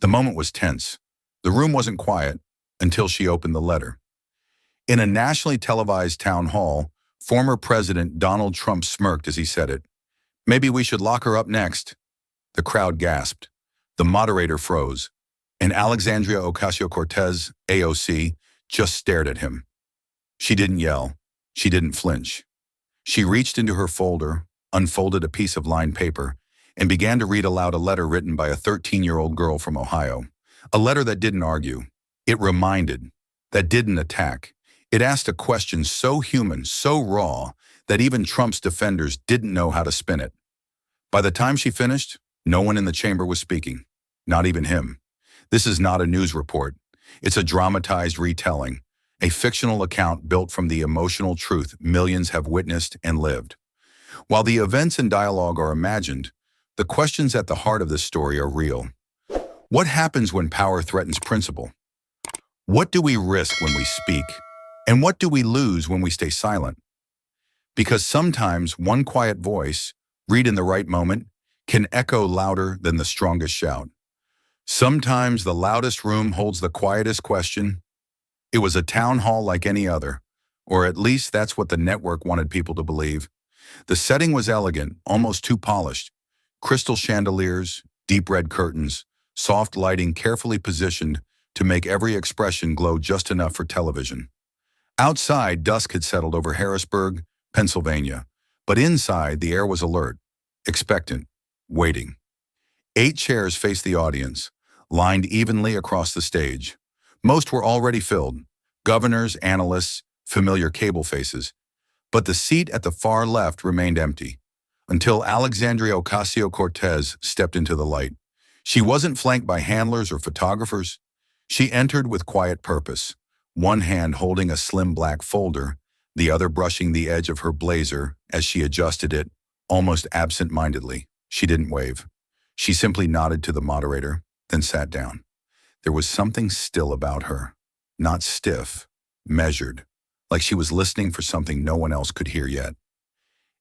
The moment was tense. The room wasn't quiet until she opened the letter. In a nationally televised town hall, former President Donald Trump smirked as he said it. "Maybe we should lock her up next." The crowd gasped. The moderator froze. And Alexandria Ocasio-Cortez, AOC, just stared at him. She didn't yell. She didn't flinch. She reached into her folder, unfolded a piece of lined paper, and began to read aloud a letter written by a 13-year-old girl from Ohio. A letter that didn't argue. It reminded. That didn't attack. It asked a question so human, so raw, that even Trump's defenders didn't know how to spin it. By the time she finished, no one in the chamber was speaking. Not even him. This is not a news report. It's a dramatized retelling, a fictional account built from the emotional truth millions have witnessed and lived. While the events and dialogue are imagined, the questions at the heart of this story are real. What happens when power threatens principle? What do we risk when we speak? And what do we lose when we stay silent? Because sometimes one quiet voice, read in the right moment, can echo louder than the strongest shout. Sometimes the loudest room holds the quietest question. It was a town hall like any other, or at least that's what the network wanted people to believe. The setting was elegant, almost too polished. Crystal chandeliers, deep red curtains, soft lighting carefully positioned to make every expression glow just enough for television. Outside, dusk had settled over Harrisburg, Pennsylvania, but inside the air was alert, expectant, waiting. 8 chairs faced the audience, lined evenly across the stage. Most were already filled, governors, analysts, familiar cable faces. But the seat at the far left remained empty, until Alexandria Ocasio-Cortez stepped into the light. She wasn't flanked by handlers or photographers. She entered with quiet purpose, one hand holding a slim black folder, the other brushing the edge of her blazer as she adjusted it, almost absent-mindedly. She didn't wave. She simply nodded to the moderator, then sat down. There was something still about her, not stiff, measured, like she was listening for something no one else could hear yet.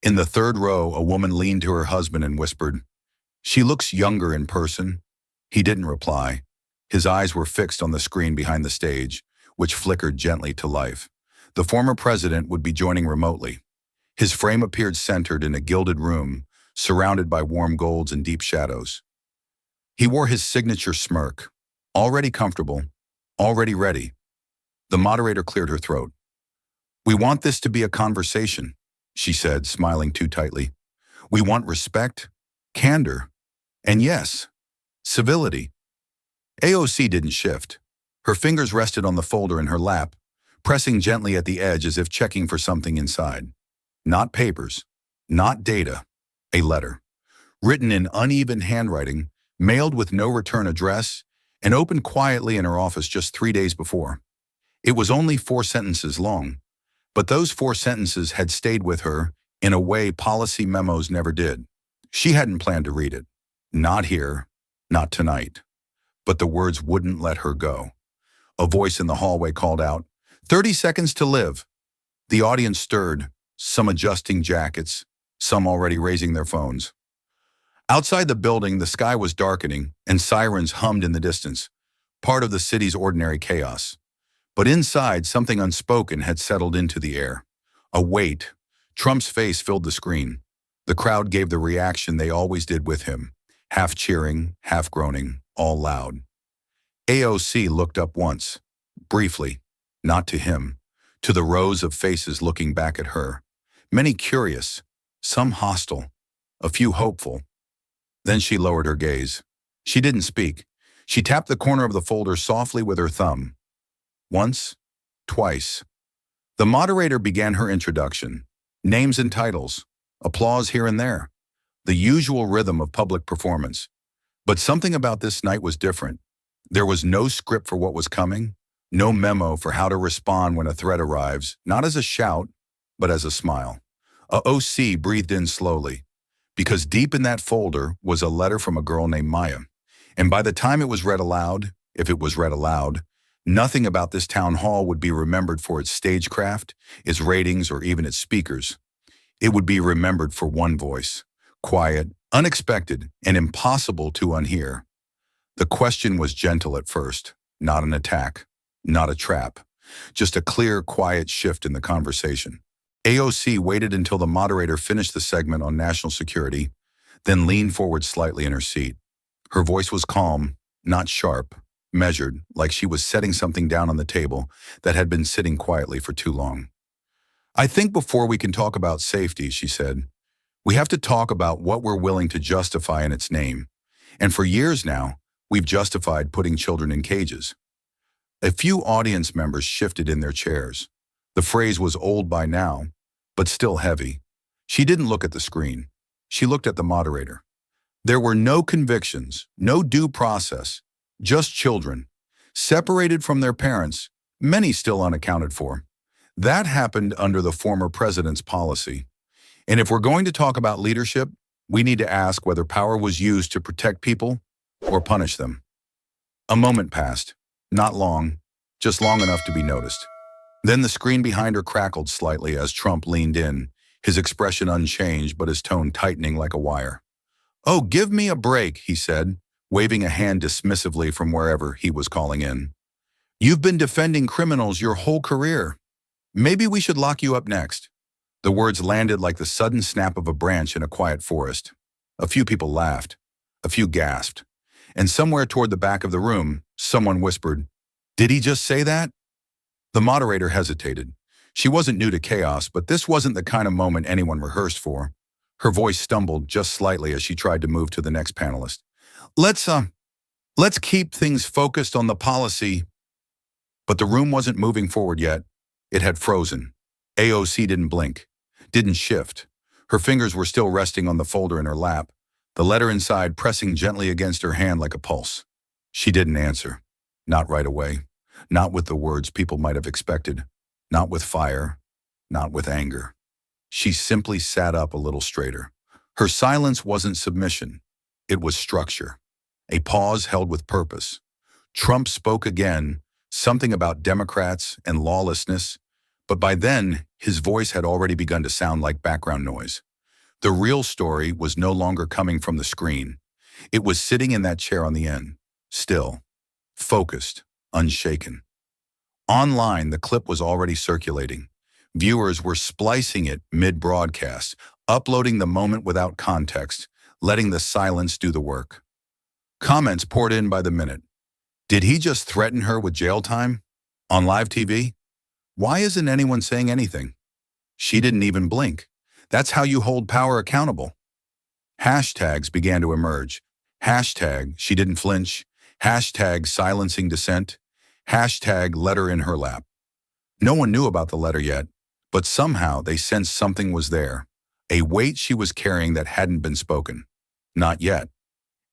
In the third row, a woman leaned to her husband and whispered, "She looks younger in person." He didn't reply. His eyes were fixed on the screen behind the stage, which flickered gently to life. The former president would be joining remotely. His frame appeared centered in a gilded room, surrounded by warm golds and deep shadows. He wore his signature smirk, already comfortable, already ready. The moderator cleared her throat. "We want this to be a conversation," she said, smiling too tightly. "We want respect, candor, and yes, civility." AOC didn't shift. Her fingers rested on the folder in her lap, pressing gently at the edge as if checking for something inside. Not papers, not data, a letter. Written in uneven handwriting, mailed with no return address, and opened quietly in her office just 3 days before. It was only 4 sentences long, but those 4 sentences had stayed with her in a way policy memos never did. She hadn't planned to read it. Not here, not tonight. But the words wouldn't let her go. A voice in the hallway called out, "30 seconds to live." The audience stirred, some adjusting jackets, some already raising their phones. Outside the building, the sky was darkening and sirens hummed in the distance, part of the city's ordinary chaos. But inside, something unspoken had settled into the air. A weight. Trump's face filled the screen. The crowd gave the reaction they always did with him, half cheering, half groaning, all loud. AOC looked up once, briefly, not to him, to the rows of faces looking back at her. Many curious, some hostile, a few hopeful. Then she lowered her gaze. She didn't speak. She tapped the corner of the folder softly with her thumb. Once, twice. The moderator began her introduction. Names and titles, applause here and there. The usual rhythm of public performance. But something about this night was different. There was no script for what was coming, no memo for how to respond when a threat arrives, not as a shout, but as a smile. AOC breathed in slowly, because deep in that folder was a letter from a girl named Maya. And by the time it was read aloud, if it was read aloud, nothing about this town hall would be remembered for its stagecraft, its ratings, or even its speakers. It would be remembered for one voice, quiet, unexpected, and impossible to unhear. The question was gentle at first, not an attack, not a trap, just a clear, quiet shift in the conversation. AOC waited until the moderator finished the segment on national security, then leaned forward slightly in her seat. Her voice was calm, not sharp, measured, like she was setting something down on the table that had been sitting quietly for too long. I think before we can talk about safety, she said, we have to talk about what we're willing to justify in its name. And for years now, we've justified putting children in cages. A few audience members shifted in their chairs. The phrase was old by now, but still heavy. She didn't look at the screen. She looked at the moderator. There were no convictions, no due process, just children, separated from their parents, many still unaccounted for. That happened under the former president's policy. And if we're going to talk about leadership, we need to ask whether power was used to protect people or punish them. A moment passed, not long, just long enough to be noticed. Then the screen behind her crackled slightly as Trump leaned in, his expression unchanged but his tone tightening like a wire. "Oh, give me a break," he said, waving a hand dismissively from wherever he was calling in. "You've been defending criminals your whole career. Maybe we should lock you up next." The words landed like the sudden snap of a branch in a quiet forest. A few people laughed. A few gasped. And somewhere toward the back of the room, someone whispered, "Did he just say that?" The moderator hesitated. She wasn't new to chaos, but this wasn't the kind of moment anyone rehearsed for. Her voice stumbled just slightly as she tried to move to the next panelist. Let's keep things focused on the policy." But the room wasn't moving forward yet. It had frozen. AOC didn't blink, didn't shift. Her fingers were still resting on the folder in her lap, the letter inside pressing gently against her hand like a pulse. She didn't answer. Not right away. Not with the words people might have expected. Not with fire. Not with anger. She simply sat up a little straighter. Her silence wasn't submission. It was structure. A pause held with purpose. Trump spoke again, something about Democrats and lawlessness, but by then, his voice had already begun to sound like background noise. The real story was no longer coming from the screen. It was sitting in that chair on the end, still, focused, unshaken. Online, the clip was already circulating. Viewers were splicing it mid-broadcast, uploading the moment without context, letting the silence do the work. Comments poured in by the minute. Did he just threaten her with jail time? On live TV? Why isn't anyone saying anything? She didn't even blink. That's how you hold power accountable. Hashtags began to emerge. Hashtag she didn't flinch. Hashtag silencing dissent. Hashtag letter in her lap. No one knew about the letter yet, but somehow they sensed something was there. A weight she was carrying that hadn't been spoken. Not yet.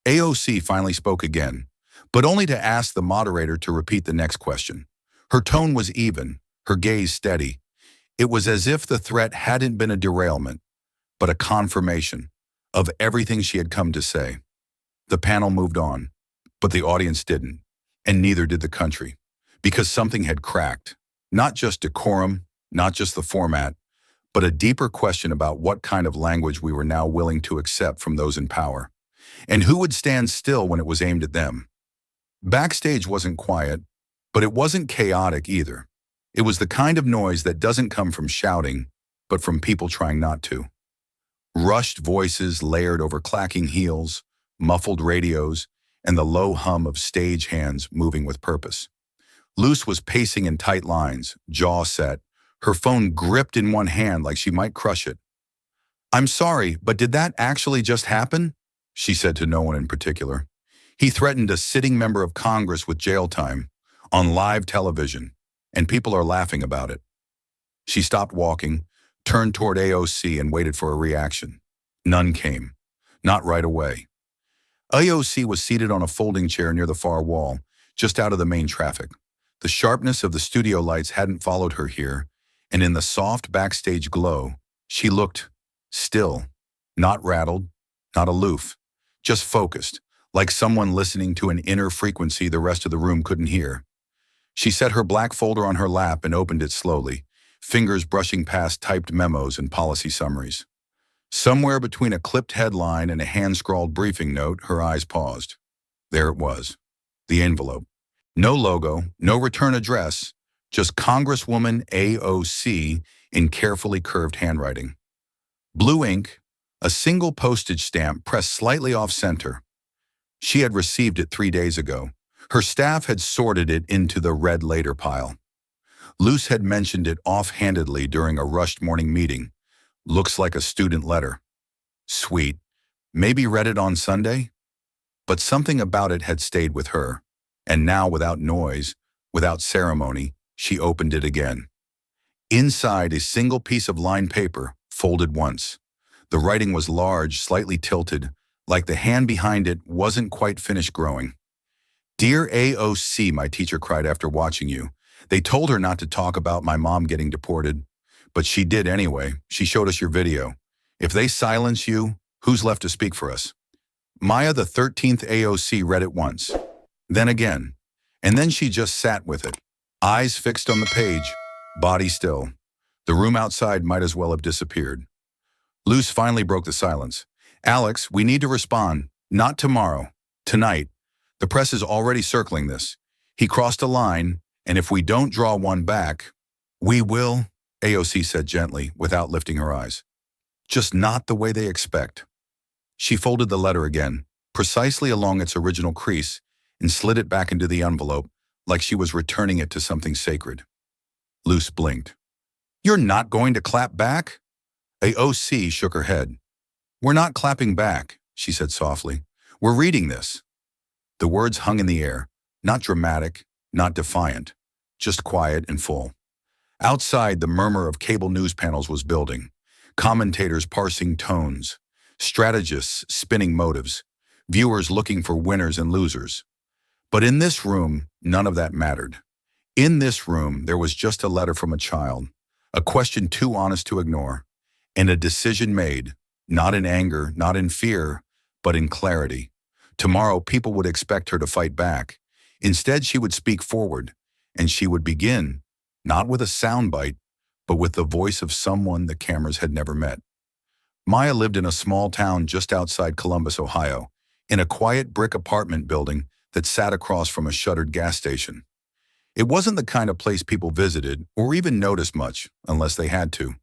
AOC finally spoke again, but only to ask the moderator to repeat the next question. Her tone was even, her gaze steady. It was as if the threat hadn't been a derailment, but a confirmation of everything she had come to say. The panel moved on, but the audience didn't, and neither did the country, because something had cracked. Not just decorum, not just the format, but a deeper question about what kind of language we were now willing to accept from those in power, and who would stand still when it was aimed at them. Backstage wasn't quiet, but it wasn't chaotic either. It was the kind of noise that doesn't come from shouting, but from people trying not to. Rushed voices layered over clacking heels, muffled radios, and the low hum of stage hands moving with purpose. Luce was pacing in tight lines, jaw set, her phone gripped in one hand like she might crush it. "I'm sorry, but did that actually just happen?" she said to no one in particular. He threatened a sitting member of Congress with jail time on live television, and people are laughing about it. She stopped walking, turned toward AOC and waited for a reaction. None came. Not right away. AOC was seated on a folding chair near the far wall, just out of the main traffic. The sharpness of the studio lights hadn't followed her here, and in the soft backstage glow, she looked still, not rattled, not aloof, just focused, like someone listening to an inner frequency the rest of the room couldn't hear. She set her black folder on her lap and opened it slowly, fingers brushing past typed memos and policy summaries. Somewhere between a clipped headline and a hand-scrawled briefing note, her eyes paused. There it was, the envelope. No logo, no return address, just Congresswoman AOC in carefully curved handwriting. Blue ink, a single postage stamp pressed slightly off-center. She had received it 3 days ago. Her staff had sorted it into the read later pile. Luce had mentioned it offhandedly during a rushed morning meeting. Looks like a student letter. Sweet. Maybe read it on Sunday? But something about it had stayed with her, and now without noise, without ceremony, she opened it again. Inside, a single piece of lined paper, folded once. The writing was large, slightly tilted, like the hand behind it wasn't quite finished growing. "Dear AOC," my teacher cried after watching you. "They told her not to talk about my mom getting deported. But she did anyway. She showed us your video. If they silence you, who's left to speak for us?" Maya, the 13th AOC, read it once, then again, and then she just sat with it, eyes fixed on the page, body still. The room outside might as well have disappeared. Luce finally broke the silence. "Alex, we need to respond. Not tomorrow. Tonight. The press is already circling this. He crossed a line, and if we don't draw one back, we will," AOC said gently, without lifting her eyes. "Just not the way they expect." She folded the letter again, precisely along its original crease, and slid it back into the envelope, like she was returning it to something sacred. Luce blinked. "You're not going to clap back?" AOC shook her head. "We're not clapping back," she said softly. "We're reading this." The words hung in the air, not dramatic, not defiant, just quiet and full. Outside, the murmur of cable news panels was building, commentators parsing tones, strategists spinning motives, viewers looking for winners and losers. But in this room, none of that mattered. In this room, there was just a letter from a child, a question too honest to ignore, and a decision made, not in anger, not in fear, but in clarity. Tomorrow, people would expect her to fight back. Instead, she would speak forward, and she would begin, not with a soundbite, but with the voice of someone the cameras had never met. Maya lived in a small town just outside Columbus, Ohio, in a quiet brick apartment building that sat across from a shuttered gas station. It wasn't the kind of place people visited or even noticed much, unless they had to.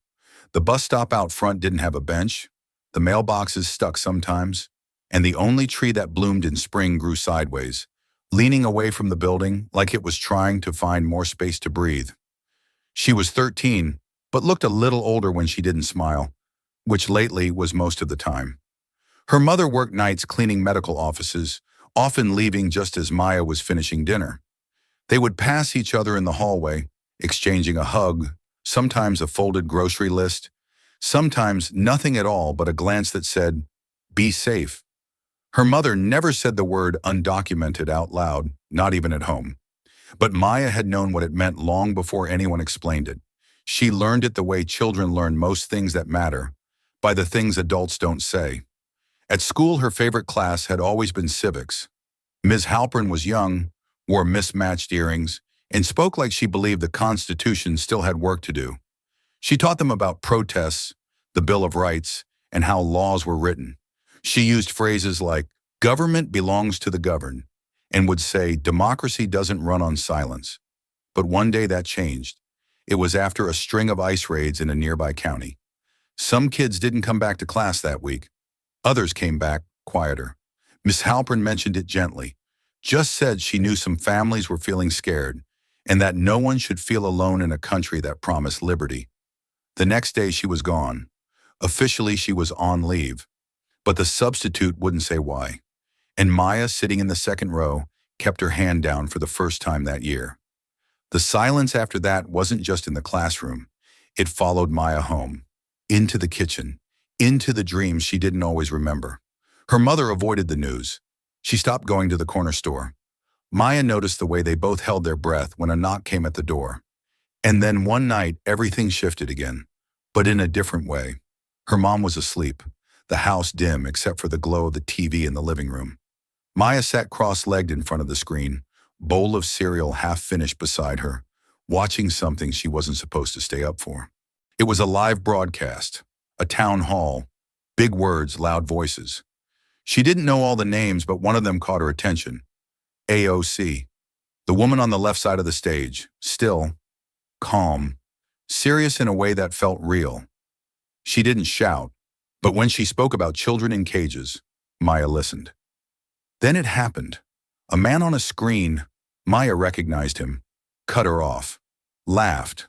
The bus stop out front didn't have a bench, the mailboxes stuck sometimes, and the only tree that bloomed in spring grew sideways, leaning away from the building like it was trying to find more space to breathe. She was 13, but looked a little older when she didn't smile, which lately was most of the time. Her mother worked nights cleaning medical offices, often leaving just as Maya was finishing dinner. They would pass each other in the hallway, exchanging a hug, sometimes a folded grocery list, sometimes nothing at all but a glance that said, "Be safe." Her mother never said the word undocumented out loud, not even at home. But Maya had known what it meant long before anyone explained it. She learned it the way children learn most things that matter, by the things adults don't say. At school, her favorite class had always been civics. Ms. Halpern was young, wore mismatched earrings, and spoke like she believed the Constitution still had work to do. She taught them about protests, the Bill of Rights, and how laws were written. She used phrases like, "Government belongs to the governed," and would say, "Democracy doesn't run on silence." But one day that changed. It was after a string of ICE raids in a nearby county. Some kids didn't come back to class that week. Others came back, quieter. Miss Halpern mentioned it gently, just said she knew some families were feeling scared, and that no one should feel alone in a country that promised liberty. The next day she was gone. Officially she was on leave, but the substitute wouldn't say why. And Maya, sitting in the second row, kept her hand down for the first time that year. The silence after that wasn't just in the classroom. It followed Maya home, into the kitchen, into the dreams she didn't always remember. Her mother avoided the news. She stopped going to the corner store. Maya noticed the way they both held their breath when a knock came at the door. And then one night, everything shifted again, but in a different way. Her mom was asleep, the house dim except for the glow of the TV in the living room. Maya sat cross-legged in front of the screen, bowl of cereal half finished beside her, watching something she wasn't supposed to stay up for. It was a live broadcast, a town hall, big words, loud voices. She didn't know all the names, but one of them caught her attention. AOC, the woman on the left side of the stage, still, calm, serious in a way that felt real. She didn't shout, but when she spoke about children in cages, Maya listened. Then it happened. A man on a screen, Maya recognized him, cut her off, laughed,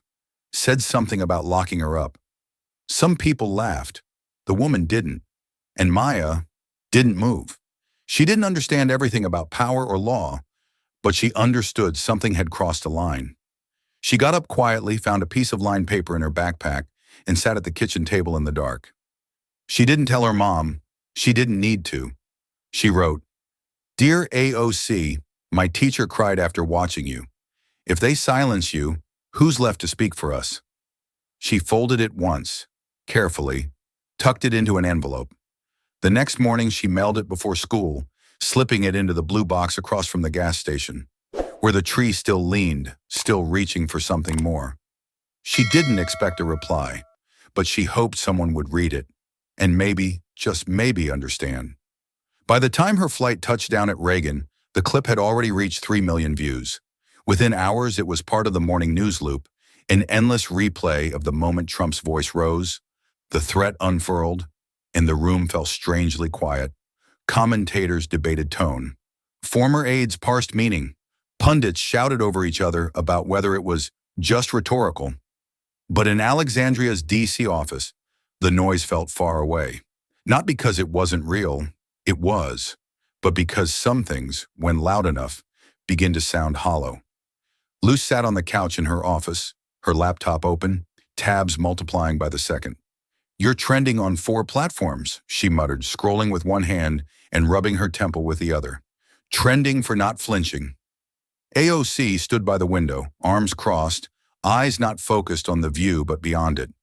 said something about locking her up. Some people laughed. The woman didn't. And Maya didn't move. She didn't understand everything about power or law, but she understood something had crossed a line. She got up quietly, found a piece of lined paper in her backpack, and sat at the kitchen table in the dark. She didn't tell her mom. She didn't need to. She wrote, "Dear AOC, my teacher cried after watching you. If they silence you, who's left to speak for us?" She folded it once, carefully, tucked it into an envelope. The next morning, she mailed it before school, slipping it into the blue box across from the gas station, where the tree still leaned, still reaching for something more. She didn't expect a reply, but she hoped someone would read it, and maybe, just maybe, understand. By the time her flight touched down at Reagan, the clip had already reached 3 million views. Within hours, it was part of the morning news loop, an endless replay of the moment Trump's voice rose, the threat unfurled, and the room fell strangely quiet. Commentators debated tone. Former aides parsed meaning. Pundits shouted over each other about whether it was just rhetorical. But in Alexandria's D.C. office, the noise felt far away. Not because it wasn't real, it was, but because some things, when loud enough, begin to sound hollow. Luce sat on the couch in her office, her laptop open, tabs multiplying by the second. "You're trending on 4 platforms," she muttered, scrolling with one hand and rubbing her temple with the other. "Trending for not flinching." AOC stood by the window, arms crossed, eyes not focused on the view but beyond it.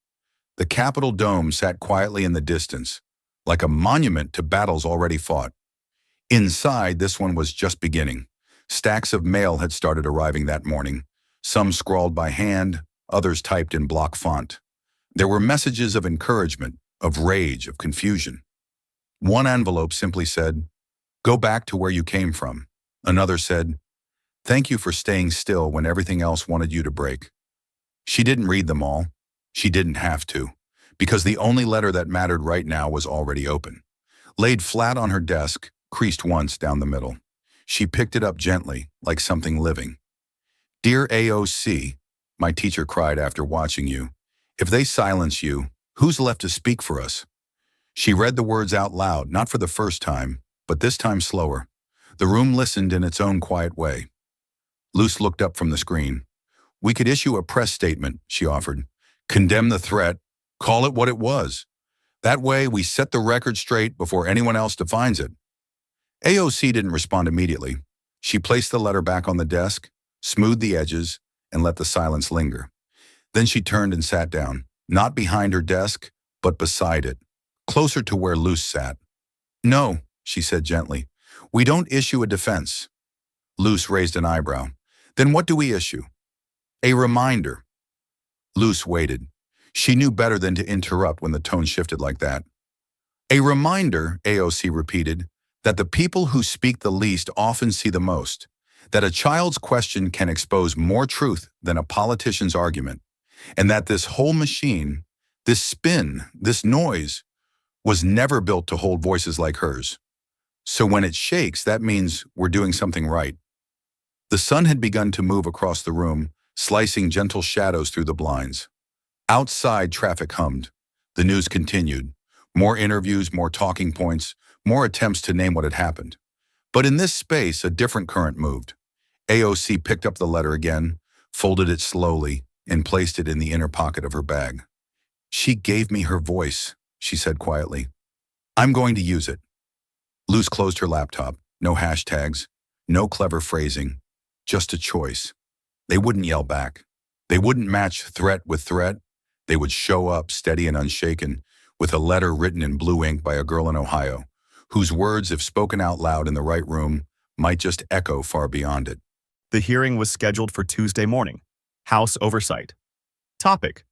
The Capitol dome sat quietly in the distance, like a monument to battles already fought. Inside, this one was just beginning. Stacks of mail had started arriving that morning, some scrawled by hand, others typed in block font. There were messages of encouragement, of rage, of confusion. One envelope simply said, "Go back to where you came from." Another said, "Thank you for staying still when everything else wanted you to break." She didn't read them all. She didn't have to, because the only letter that mattered right now was already open. Laid flat on her desk, creased once down the middle. She picked it up gently, like something living. "Dear AOC, my teacher cried after watching you. If they silence you, who's left to speak for us?" She read the words out loud, not for the first time, but this time slower. The room listened in its own quiet way. Luce looked up from the screen. "We could issue a press statement," she offered. "Condemn the threat, call it what it was. That way, we set the record straight before anyone else defines it." AOC didn't respond immediately. She placed the letter back on the desk, smoothed the edges, and let the silence linger. Then she turned and sat down, not behind her desk, but beside it, closer to where Luce sat. "No," she said gently, "we don't issue a defense." Luce raised an eyebrow. "Then what do we issue?" "A reminder." Luce waited. She knew better than to interrupt when the tone shifted like that. "A reminder," AOC repeated, "that the people who speak the least often see the most, that a child's question can expose more truth than a politician's argument, and that this whole machine, this spin, this noise, was never built to hold voices like hers. So when it shakes, that means we're doing something right." The sun had begun to move across the room, slicing gentle shadows through the blinds. Outside, traffic hummed. The news continued. More interviews, more talking points, more attempts to name what had happened. But in this space, a different current moved. AOC picked up the letter again, folded it slowly, and placed it in the inner pocket of her bag. "She gave me her voice," she said quietly. "I'm going to use it." Luce closed her laptop. No hashtags, no clever phrasing, just a choice. They wouldn't yell back. They wouldn't match threat with threat. They would show up steady and unshaken, with a letter written in blue ink by a girl in Ohio, whose words, if spoken out loud in the right room, might just echo far beyond it. The hearing was scheduled for Tuesday morning. House oversight. Topic: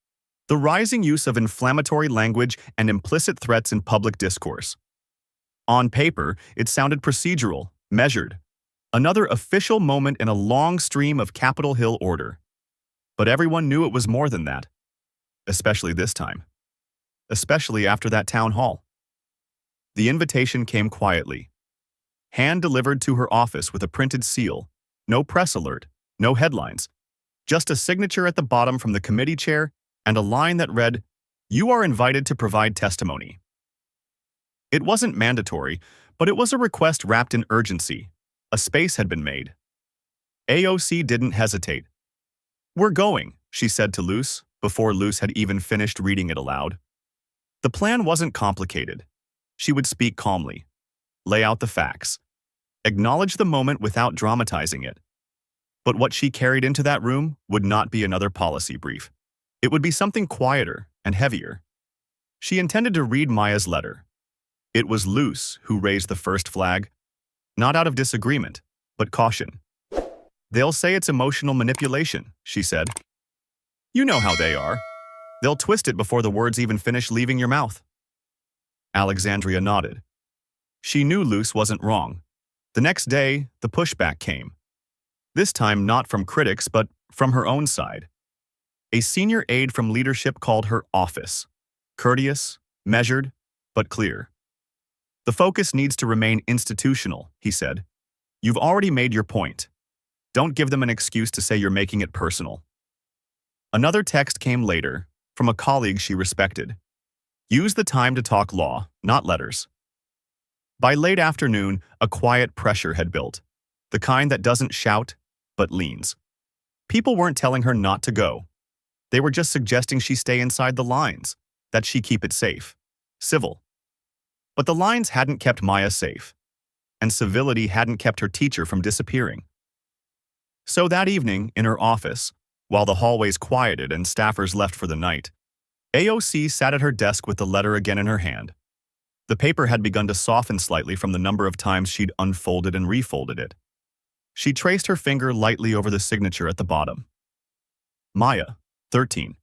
the rising use of inflammatory language and implicit threats in public discourse. On paper, it sounded procedural, measured. Another official moment in a long stream of Capitol Hill order. But everyone knew it was more than that. Especially this time. Especially after that town hall. The invitation came quietly. Hand-delivered to her office with a printed seal. No press alert, no headlines. Just a signature at the bottom from the committee chair and a line that read, "You are invited to provide testimony." It wasn't mandatory, but it was a request wrapped in urgency. A space had been made. AOC didn't hesitate. "We're going," she said to Luce, before Luce had even finished reading it aloud. The plan wasn't complicated. She would speak calmly, lay out the facts, acknowledge the moment without dramatizing it. But what she carried into that room would not be another policy brief. It would be something quieter and heavier. She intended to read Maya's letter. It was Luce who raised the first flag, not out of disagreement, but caution. "They'll say it's emotional manipulation," she said. "You know how they are. They'll twist it before the words even finish leaving your mouth." Alexandria nodded. She knew Luce wasn't wrong. The next day, the pushback came. This time not from critics, but from her own side. A senior aide from leadership called her office. Courteous, measured, but clear. "The focus needs to remain institutional," he said. "You've already made your point. Don't give them an excuse to say you're making it personal." Another text came later, from a colleague she respected. "Use the time to talk law, not letters." By late afternoon, a quiet pressure had built, the kind that doesn't shout, but leans. People weren't telling her not to go. They were just suggesting she stay inside the lines, that she keep it safe, civil. But the lines hadn't kept Maya safe, and civility hadn't kept her teacher from disappearing. So that evening, in her office, while the hallways quieted and staffers left for the night, AOC sat at her desk with the letter again in her hand. The paper had begun to soften slightly from the number of times she'd unfolded and refolded it. She traced her finger lightly over the signature at the bottom. Maya, 13.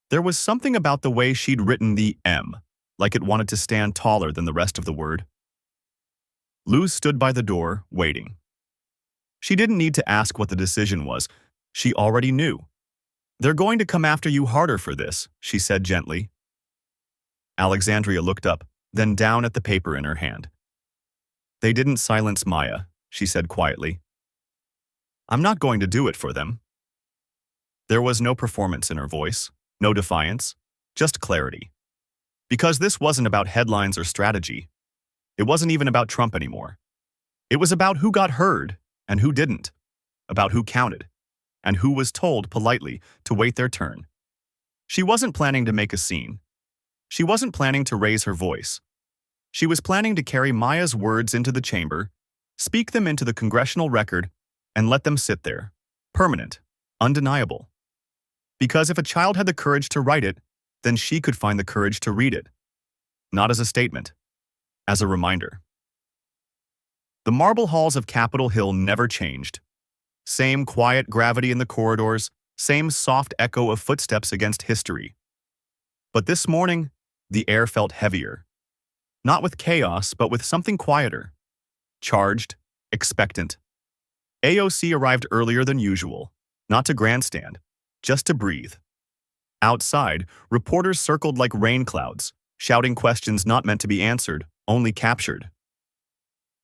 There was something about the way she'd written the M, like it wanted to stand taller than the rest of the word. Luz stood by the door, waiting. She didn't need to ask what the decision was. She already knew. "They're going to come after you harder for this," she said gently. Alexandria looked up, then down at the paper in her hand. "They didn't silence Maya," she said quietly. "I'm not going to do it for them." There was no performance in her voice, no defiance, just clarity. Because this wasn't about headlines or strategy. It wasn't even about Trump anymore. It was about who got heard and who didn't, about who counted, and who was told politely to wait their turn. She wasn't planning to make a scene. She wasn't planning to raise her voice. She was planning to carry Maya's words into the chamber, speak them into the congressional record, and let them sit there, permanent, undeniable. Because if a child had the courage to write it, then she could find the courage to read it. Not as a statement, as a reminder. The marble halls of Capitol Hill never changed. Same quiet gravity in the corridors, same soft echo of footsteps against history. But this morning, the air felt heavier. Not with chaos, but with something quieter. Charged, expectant. AOC arrived earlier than usual, not to grandstand, just to breathe. Outside, reporters circled like rain clouds, shouting questions not meant to be answered, only captured.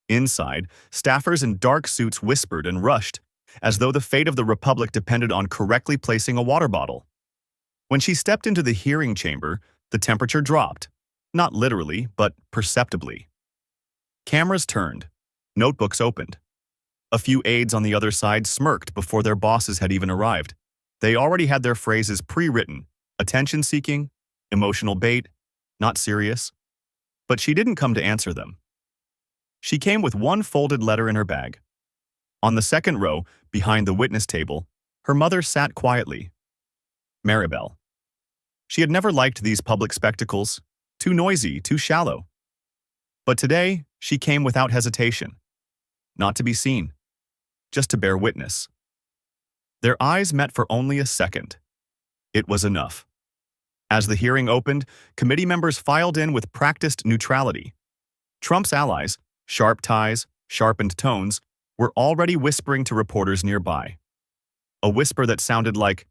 Inside, staffers in dark suits whispered and rushed, as though the fate of the Republic depended on correctly placing a water bottle. When she stepped into the hearing chamber, the temperature dropped, not literally, but perceptibly. Cameras turned, notebooks opened. A few aides on the other side smirked before their bosses had even arrived. They already had their phrases pre-written, attention-seeking, emotional bait, not serious. But she didn't come to answer them. She came with one folded letter in her bag. On the second row, behind the witness table, her mother sat quietly. Maribel. She had never liked these public spectacles, too noisy, too shallow. But today, she came without hesitation. Not to be seen, just to bear witness. Their eyes met for only a second. It was enough. As the hearing opened, committee members filed in with practiced neutrality. Trump's allies, sharp ties, sharpened tones, were already whispering to reporters nearby. A whisper that sounded like,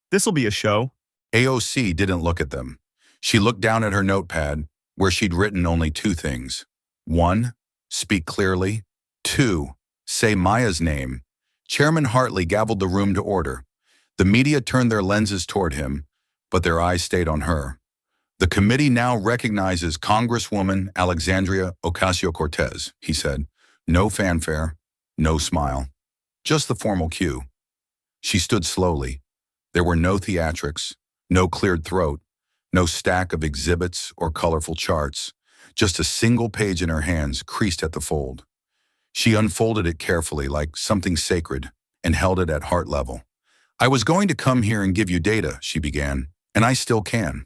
"This'll be a show." AOC didn't look at them. She looked down at her notepad, where she'd written only two things. 1. Speak clearly. 2. Say Maya's name. Chairman Hartley gavelled the room to order. The media turned their lenses toward him, but their eyes stayed on her. The committee now recognizes Congresswoman Alexandria Ocasio-Cortez, he said. No fanfare, no smile. Just the formal cue. She stood slowly. There were no theatrics, no cleared throat, no stack of exhibits or colorful charts, just a single page in her hands creased at the fold. She unfolded it carefully like something sacred and held it at heart level. I was going to come here and give you data, she began, and I still can.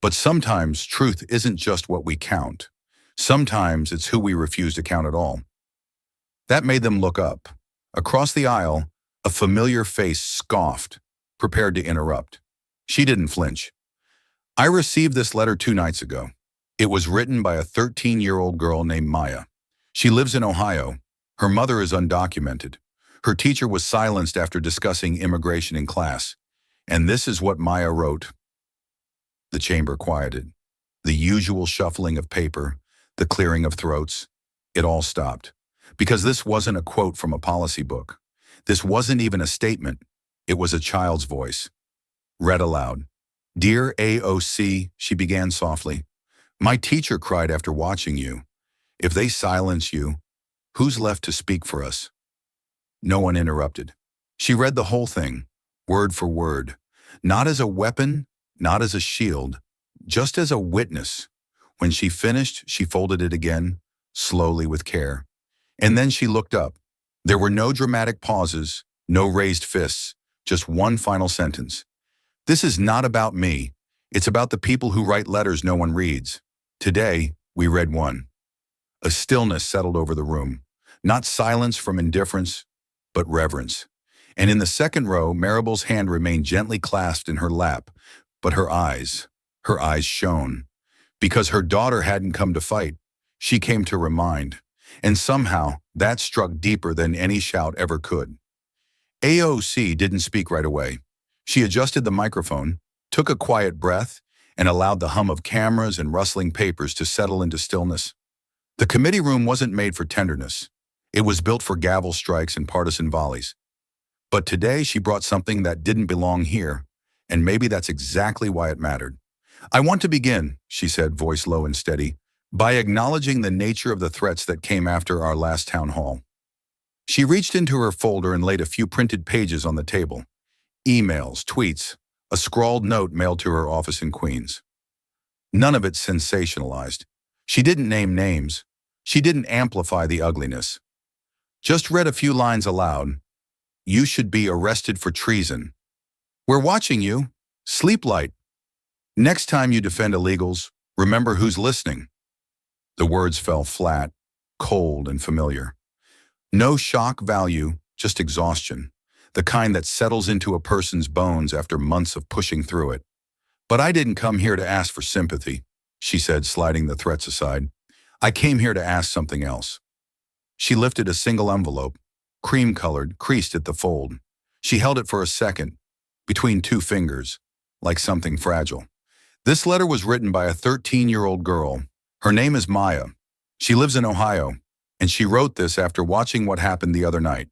But sometimes truth isn't just what we count. Sometimes it's who we refuse to count at all. That made them look up. Across the aisle, a familiar face scoffed, prepared to interrupt. She didn't flinch. I received this letter 2 nights ago. It was written by a 13-year-old girl named Maya. She lives in Ohio. Her mother is undocumented. Her teacher was silenced after discussing immigration in class. And this is what Maya wrote. The chamber quieted. The usual shuffling of paper, the clearing of throats. It all stopped. Because this wasn't a quote from a policy book. This wasn't even a statement. It was a child's voice. Read aloud. Dear AOC, she began softly. My teacher cried after watching you. If they silence you, who's left to speak for us? No one interrupted. She read the whole thing, word for word, not as a weapon, not as a shield, just as a witness. When she finished, she folded it again, slowly with care. And then she looked up. There were no dramatic pauses, no raised fists, just one final sentence. This is not about me. It's about the people who write letters no one reads. Today, we read one. A stillness settled over the room. Not silence from indifference, but reverence. And in the second row, Maribel's hand remained gently clasped in her lap, but her eyes shone. Because her daughter hadn't come to fight, she came to remind. And somehow, that struck deeper than any shout ever could. AOC didn't speak right away. She adjusted the microphone, took a quiet breath, and allowed the hum of cameras and rustling papers to settle into stillness. The committee room wasn't made for tenderness. It was built for gavel strikes and partisan volleys. But today she brought something that didn't belong here, and maybe that's exactly why it mattered. I want to begin, she said, voice low and steady, by acknowledging the nature of the threats that came after our last town hall. She reached into her folder and laid a few printed pages on the table. Emails, tweets, a scrawled note mailed to her office in Queens. None of it sensationalized. She didn't name names. She didn't amplify the ugliness. Just read a few lines aloud. You should be arrested for treason. We're watching you. Sleep light. Next time you defend illegals, remember who's listening. The words fell flat, cold and familiar. No shock value, just exhaustion. The kind that settles into a person's bones after months of pushing through it. But I didn't come here to ask for sympathy, she said, sliding the threats aside. I came here to ask something else. She lifted a single envelope, cream-colored, creased at the fold. She held it for a second, between two fingers, like something fragile. This letter was written by a 13-year-old girl. Her name is Maya. She lives in Ohio, and she wrote this after watching what happened the other night.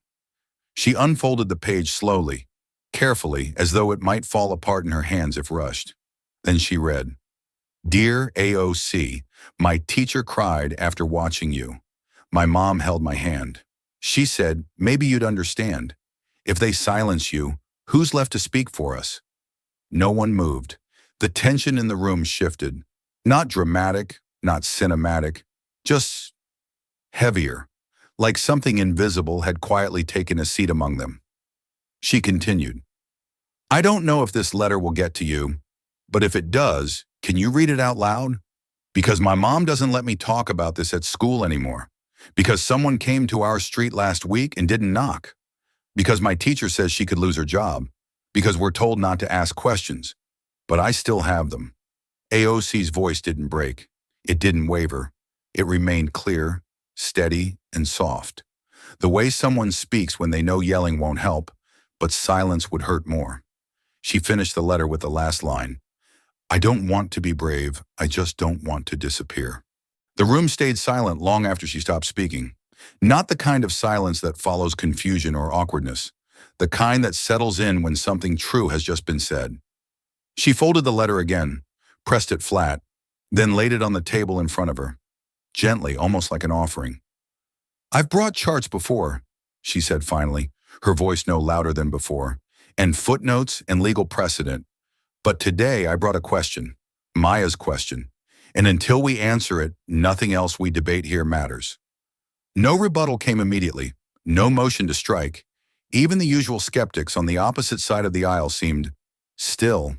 She unfolded the page slowly, carefully, as though it might fall apart in her hands if rushed. Then she read, Dear AOC, my teacher cried after watching you. My mom held my hand. She said, maybe you'd understand. If they silence you, who's left to speak for us? No one moved. The tension in the room shifted. Not dramatic, not cinematic, just heavier, like something invisible had quietly taken a seat among them. She continued, I don't know if this letter will get to you, but if it does, can you read it out loud? Because my mom doesn't let me talk about this at school anymore. Because someone came to our street last week and didn't knock. Because my teacher says she could lose her job. Because we're told not to ask questions. But I still have them. AOC's voice didn't break. It didn't waver. It remained clear, steady, and soft. The way someone speaks when they know yelling won't help, but silence would hurt more. She finished the letter with the last line. I don't want to be brave, I just don't want to disappear. The room stayed silent long after she stopped speaking. Not the kind of silence that follows confusion or awkwardness. The kind that settles in when something true has just been said. She folded the letter again, pressed it flat, then laid it on the table in front of her, gently, almost like an offering. I've brought charts before, she said finally, her voice no louder than before, and footnotes and legal precedent. But today I brought a question, Maya's question, and until we answer it, nothing else we debate here matters. No rebuttal came immediately, no motion to strike. Even the usual skeptics on the opposite side of the aisle seemed still.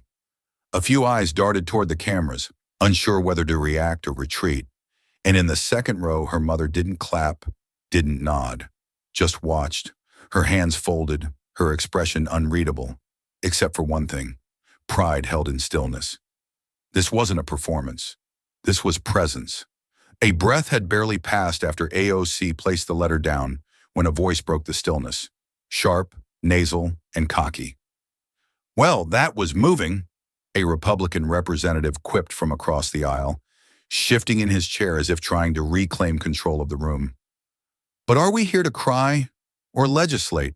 A few eyes darted toward the cameras, unsure whether to react or retreat. And in the second row, her mother didn't clap, didn't nod, just watched, her hands folded, her expression unreadable, except for one thing, pride held in stillness. This wasn't a performance. This was presence. A breath had barely passed after AOC placed the letter down when a voice broke the stillness, sharp, nasal, and cocky. Well, that was moving, a Republican representative quipped from across the aisle, shifting in his chair as if trying to reclaim control of the room. But are we here to cry or legislate?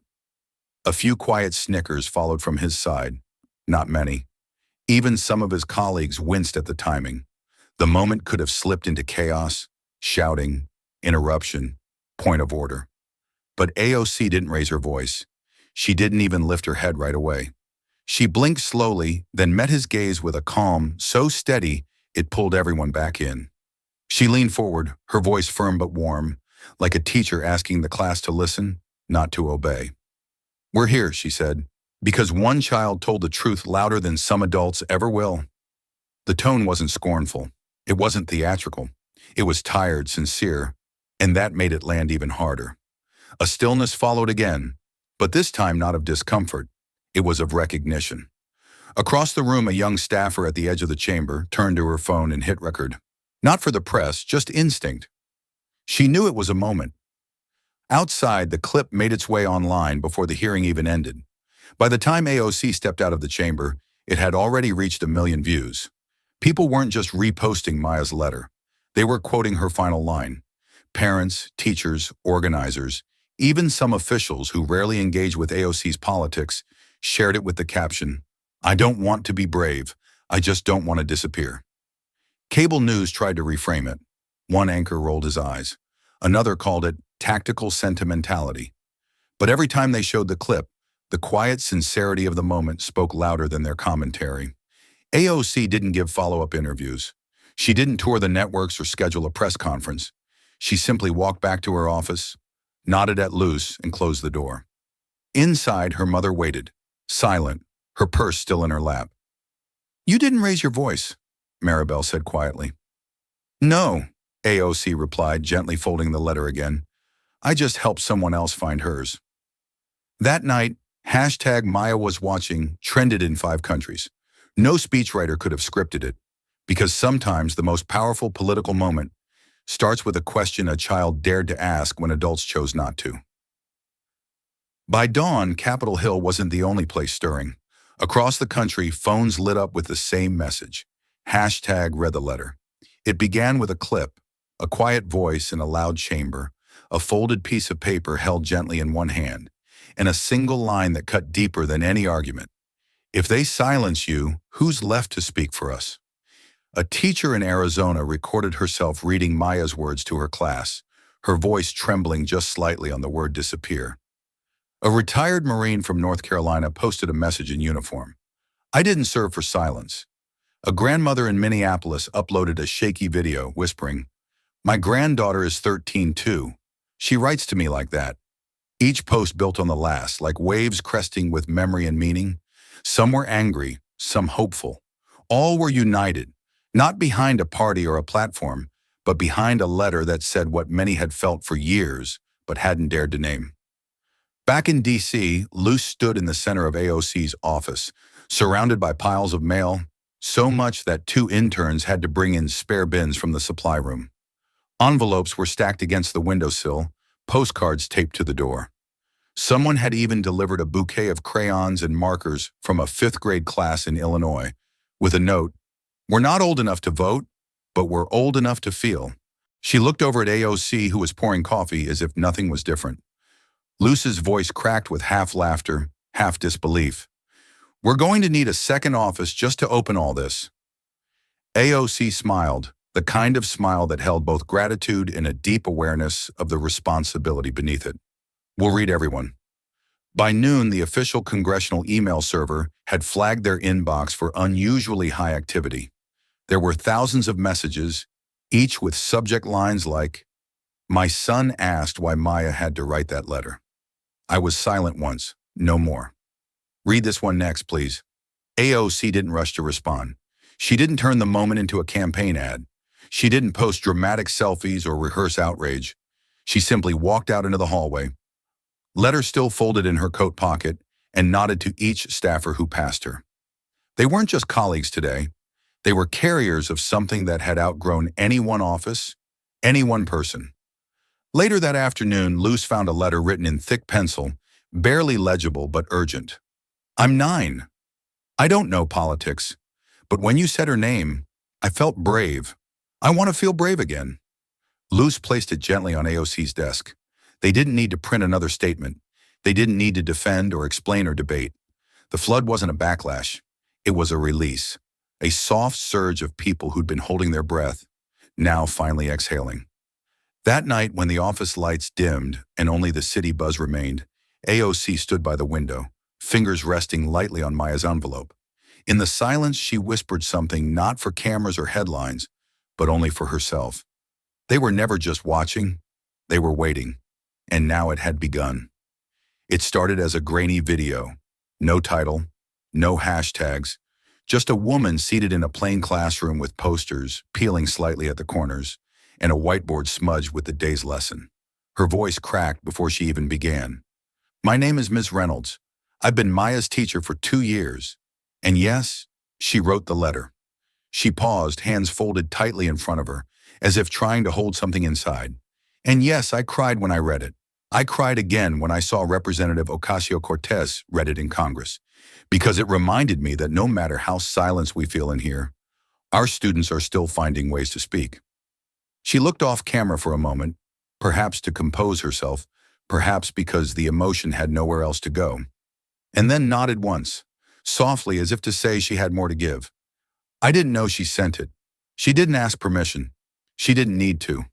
A few quiet snickers followed from his side, not many. Even some of his colleagues winced at the timing. The moment could have slipped into chaos, shouting, interruption, point of order. But AOC didn't raise her voice. She didn't even lift her head right away. She blinked slowly, then met his gaze with a calm so steady it pulled everyone back in. She leaned forward, her voice firm but warm, like a teacher asking the class to listen, not to obey. We're here, she said, because one child told the truth louder than some adults ever will. The tone wasn't scornful. It wasn't theatrical. It was tired, sincere, and that made it land even harder. A stillness followed again, but this time not of discomfort. It was of recognition. Across the room, a young staffer at the edge of the chamber turned to her phone and hit record. Not for the press, just instinct. She knew it was a moment. Outside, the clip made its way online before the hearing even ended. By the time AOC stepped out of the chamber, it had already reached 1 million views. People weren't just reposting Maya's letter. They were quoting her final line. Parents, teachers, organizers, even some officials who rarely engage with AOC's politics shared it with the caption, I don't want to be brave, I just don't want to disappear. Cable news tried to reframe it. One anchor rolled his eyes. Another called it tactical sentimentality. But every time they showed the clip, the quiet sincerity of the moment spoke louder than their commentary. AOC didn't give follow-up interviews. She didn't tour the networks or schedule a press conference. She simply walked back to her office, nodded at Luce, and closed the door. Inside, her mother waited, silent, her purse still in her lap. You didn't raise your voice, Maribel said quietly. No, AOC replied, gently folding the letter again. I just helped someone else find hers. That night, #Maya was watching trended in 5 countries. No speechwriter could have scripted it, because sometimes the most powerful political moment starts with a question a child dared to ask when adults chose not to. By dawn, Capitol Hill wasn't the only place stirring. Across the country, phones lit up with the same message. #read the letter. It began with a clip, a quiet voice in a loud chamber, a folded piece of paper held gently in one hand, and a single line that cut deeper than any argument. If they silence you, who's left to speak for us? A teacher in Arizona recorded herself reading Maya's words to her class, her voice trembling just slightly on the word disappear. A retired Marine from North Carolina posted a message in uniform. I didn't serve for silence. A grandmother in Minneapolis uploaded a shaky video, whispering, my granddaughter is 13 too. She writes to me like that. Each post built on the last, like waves cresting with memory and meaning. Some were angry, some hopeful. All were united, not behind a party or a platform, but behind a letter that said what many had felt for years, but hadn't dared to name. Back in D.C., Luce stood in the center of AOC's office, surrounded by piles of mail, so much that 2 interns had to bring in spare bins from the supply room. Envelopes were stacked against the windowsill, postcards taped to the door. Someone had even delivered a bouquet of crayons and markers from a fifth-grade class in Illinois, with a note, "We're not old enough to vote, but we're old enough to feel." She looked over at AOC, who was pouring coffee as if nothing was different. Luce's voice cracked with half laughter, half disbelief. "We're going to need a second office just to open all this." AOC smiled, the kind of smile that held both gratitude and a deep awareness of the responsibility beneath it. "We'll read everyone." By noon, the official congressional email server had flagged their inbox for unusually high activity. There were thousands of messages, each with subject lines like, "My son asked why Maya had to write that letter. I was silent once, no more. Read this one next, please." AOC didn't rush to respond. She didn't turn the moment into a campaign ad. She didn't post dramatic selfies or rehearse outrage. She simply walked out into the hallway, letter still folded in her coat pocket, and nodded to each staffer who passed her. They weren't just colleagues today. They were carriers of something that had outgrown any one office, any one person. Later that afternoon, Luce found a letter written in thick pencil, barely legible but urgent. "I'm 9. I don't know politics, but when you said her name, I felt brave. I want to feel brave again." Luce placed it gently on AOC's desk. They didn't need to print another statement. They didn't need to defend or explain or debate. The flood wasn't a backlash. It was a release, a soft surge of people who'd been holding their breath, now finally exhaling. That night, when the office lights dimmed and only the city buzz remained, AOC stood by the window, fingers resting lightly on Maya's envelope. In the silence, she whispered something not for cameras or headlines, but only for herself. They were never just watching, they were waiting, and now it had begun. It started as a grainy video, no title, no hashtags, just a woman seated in a plain classroom with posters peeling slightly at the corners, and a whiteboard smudged with the day's lesson. Her voice cracked before she even began. "My name is Ms. Reynolds. I've been Maya's teacher for 2 years. And yes, she wrote the letter." She paused, hands folded tightly in front of her, as if trying to hold something inside. "And yes, I cried when I read it. I cried again when I saw Representative Ocasio-Cortez read it in Congress, because it reminded me that no matter how silenced we feel in here, our students are still finding ways to speak." She looked off camera for a moment, perhaps to compose herself, perhaps because the emotion had nowhere else to go, and then nodded once, softly as if to say she had more to give. "I didn't know she sent it. She didn't ask permission. She didn't need to."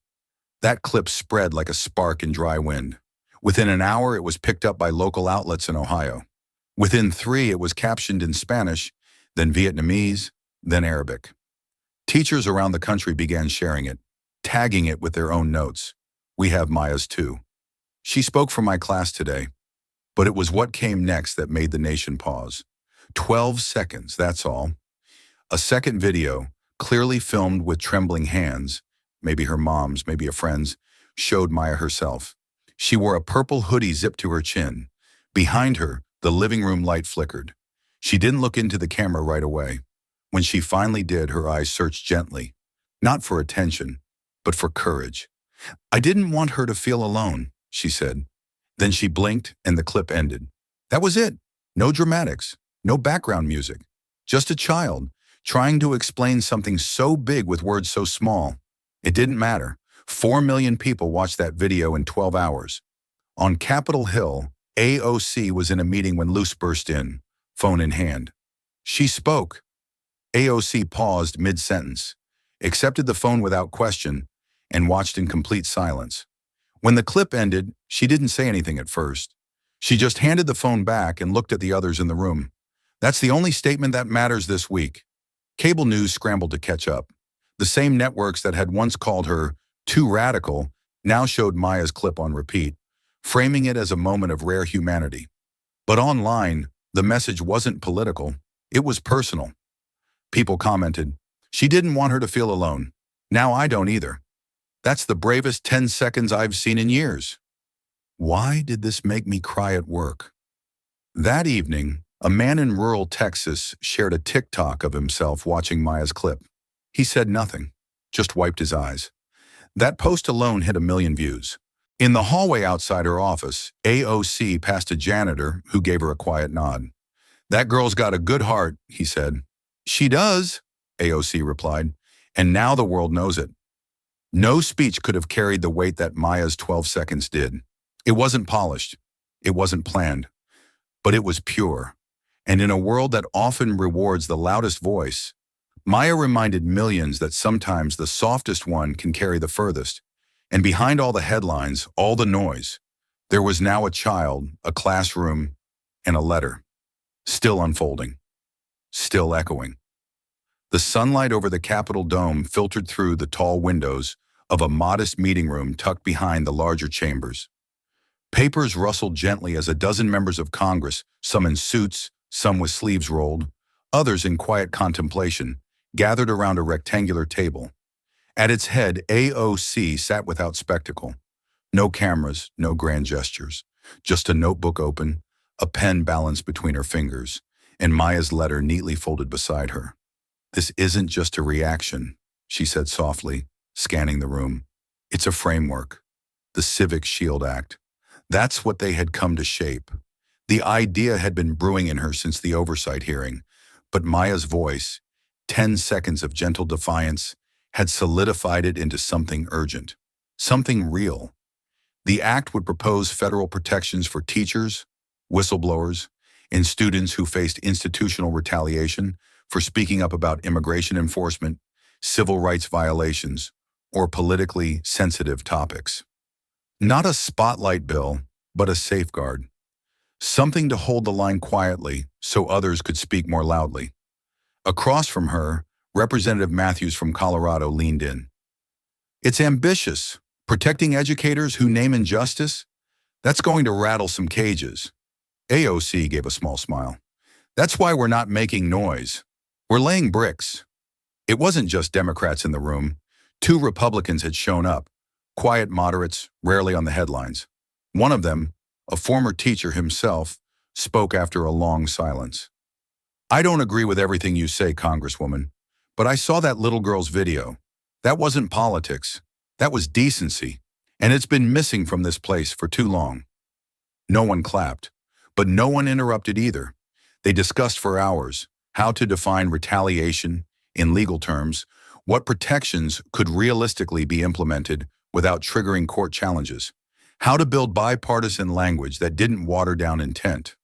That clip spread like a spark in dry wind. Within an hour, it was picked up by local outlets in Ohio. Within 3, it was captioned in Spanish, then Vietnamese, then Arabic. Teachers around the country began sharing it, tagging it with their own notes. "We have Maya's too. She spoke for my class today." But it was what came next that made the nation pause. 12 seconds, that's all. A second video, clearly filmed with trembling hands, maybe her mom's, maybe a friend's, showed Maya herself. She wore a purple hoodie zipped to her chin. Behind her, the living room light flickered. She didn't look into the camera right away. When she finally did, her eyes searched gently, not for attention, but for courage. "I didn't want her to feel alone," she said. Then she blinked and the clip ended. That was it. No dramatics, no background music. Just a child trying to explain something so big with words so small. It didn't matter. 4 million people watched that video in 12 hours. On Capitol Hill, AOC was in a meeting when Luce burst in, phone in hand. She spoke. AOC paused mid-sentence, accepted the phone without question, and watched in complete silence. When the clip ended, she didn't say anything at first. She just handed the phone back and looked at the others in the room. That's the only statement that matters this week. Cable news scrambled to catch up. The same networks that had once called her too radical now showed Maya's clip on repeat, framing it as a moment of rare humanity. But online, the message wasn't political. It was personal. People commented, "She didn't want her to feel alone. Now I don't either. That's the bravest 10 seconds I've seen in years." Why did this make me cry at work? That evening, a man in rural Texas shared a TikTok of himself watching Maya's clip. He said nothing, just wiped his eyes. That post alone hit 1 million views. In the hallway outside her office, AOC passed a janitor who gave her a quiet nod. "That girl's got a good heart," he said. "She does," AOC replied, "and now the world knows it." No speech could have carried the weight that Maya's 12 seconds did. It wasn't polished. It wasn't planned. But it was pure. And in a world that often rewards the loudest voice, Maya reminded millions that sometimes the softest one can carry the furthest. And behind all the headlines, all the noise, there was now a child, a classroom, and a letter. Still unfolding. Still echoing. The sunlight over the Capitol dome filtered through the tall windows of a modest meeting room tucked behind the larger chambers. Papers rustled gently as a dozen members of Congress, some in suits, some with sleeves rolled, others in quiet contemplation, gathered around a rectangular table. At its head, AOC sat without spectacle. No cameras, no grand gestures. Just a notebook open, a pen balanced between her fingers, and Maya's letter neatly folded beside her. "This isn't just a reaction," she said softly, scanning the room. "It's a framework. The Civic Shield Act. That's what they had come to shape. The idea had been brewing in her since the oversight hearing, but Maya's voice, 10 seconds of gentle defiance, had solidified it into something urgent, something real. The act would propose federal protections for teachers, whistleblowers, and students who faced institutional retaliation for speaking up about immigration enforcement, civil rights violations, or politically sensitive topics. Not a spotlight bill, but a safeguard. Something to hold the line quietly so others could speak more loudly. Across from her, Representative Matthews from Colorado leaned in. "It's ambitious. Protecting educators who name injustice? That's going to rattle some cages." AOC gave a small smile. "That's why we're not making noise. We're laying bricks." It wasn't just Democrats in the room. 2 Republicans had shown up, quiet moderates, rarely on the headlines. One of them, a former teacher himself, spoke after a long silence. "I don't agree with everything you say, Congresswoman, but I saw that little girl's video. That wasn't politics. That was decency, and it's been missing from this place for too long." No one clapped, but no one interrupted either. They discussed for hours how to define retaliation in legal terms, what protections could realistically be implemented without triggering court challenges, how to build bipartisan language that didn't water down intent.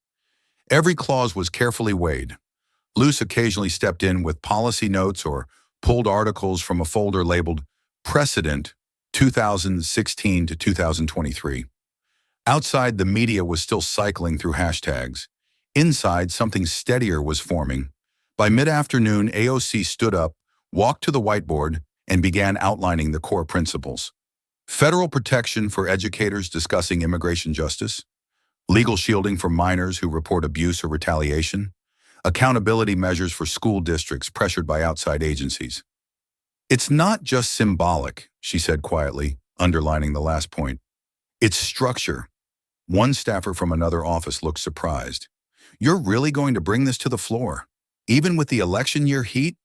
Every clause was carefully weighed. Luce occasionally stepped in with policy notes or pulled articles from a folder labeled Precedent 2016 to 2023. Outside, the media was still cycling through hashtags. Inside, something steadier was forming. By mid-afternoon, AOC stood up, walked to the whiteboard, and began outlining the core principles. Federal protection for educators discussing immigration justice, legal shielding for minors who report abuse or retaliation, accountability measures for school districts pressured by outside agencies. "It's not just symbolic," she said quietly, underlining the last point. "It's structure." One staffer from another office looked surprised. "You're really going to bring this to the floor, even with the election year heat?"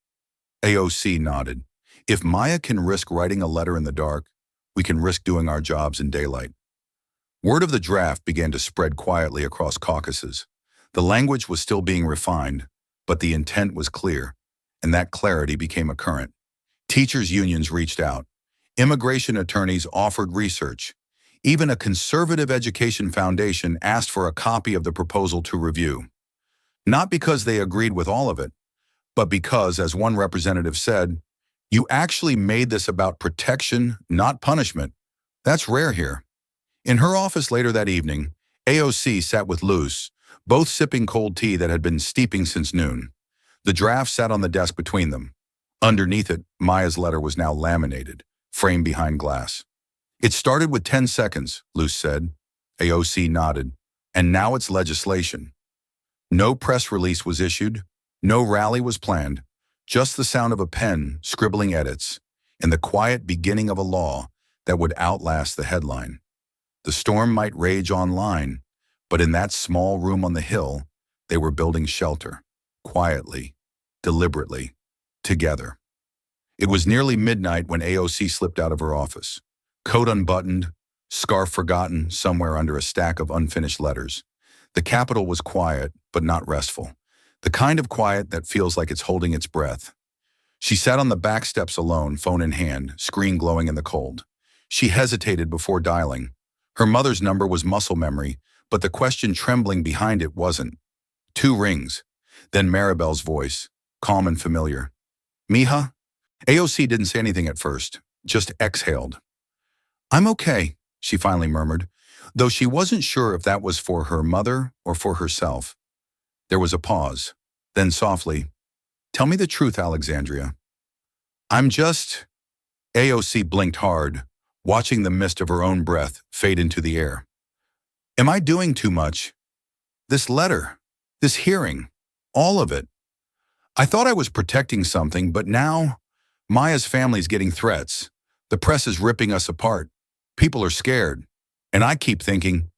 AOC nodded. "If Maya can risk writing a letter in the dark, we can risk doing our jobs in daylight." Word of the draft began to spread quietly across caucuses. The language was still being refined, but the intent was clear, and that clarity became a current. Teachers' unions reached out. Immigration attorneys offered research. Even a conservative education foundation asked for a copy of the proposal to review. Not because they agreed with all of it, but because, as one representative said, "You actually made this about protection, not punishment. That's rare here." In her office later that evening, AOC sat with Luce, both sipping cold tea that had been steeping since noon. The draft sat on the desk between them. Underneath it, Maya's letter was now laminated, framed behind glass. "It started with 10 seconds, Luce said. AOC nodded. "And now it's legislation." No press release was issued, no rally was planned, just the sound of a pen scribbling edits, and the quiet beginning of a law that would outlast the headline. The storm might rage online, but in that small room on the hill, they were building shelter, quietly, deliberately, together. It was nearly midnight when AOC slipped out of her office. Coat unbuttoned, scarf forgotten somewhere under a stack of unfinished letters. The Capitol was quiet, but not restful. The kind of quiet that feels like it's holding its breath. She sat on the back steps alone, phone in hand, screen glowing in the cold. She hesitated before dialing. Her mother's number was muscle memory, but the question trembling behind it wasn't. 2 rings. Then Maribel's voice, calm and familiar. Mija? AOC didn't say anything at first, just exhaled. I'm okay, she finally murmured, though she wasn't sure if that was for her mother or for herself. There was a pause. Then softly, tell me the truth, Alexandria. I'm just... AOC blinked hard, watching the mist of her own breath fade into the air. Am I doing too much? This letter, this hearing, all of it. I thought I was protecting something, but now Maya's family's getting threats. The press is ripping us apart. People are scared. And I keep thinking,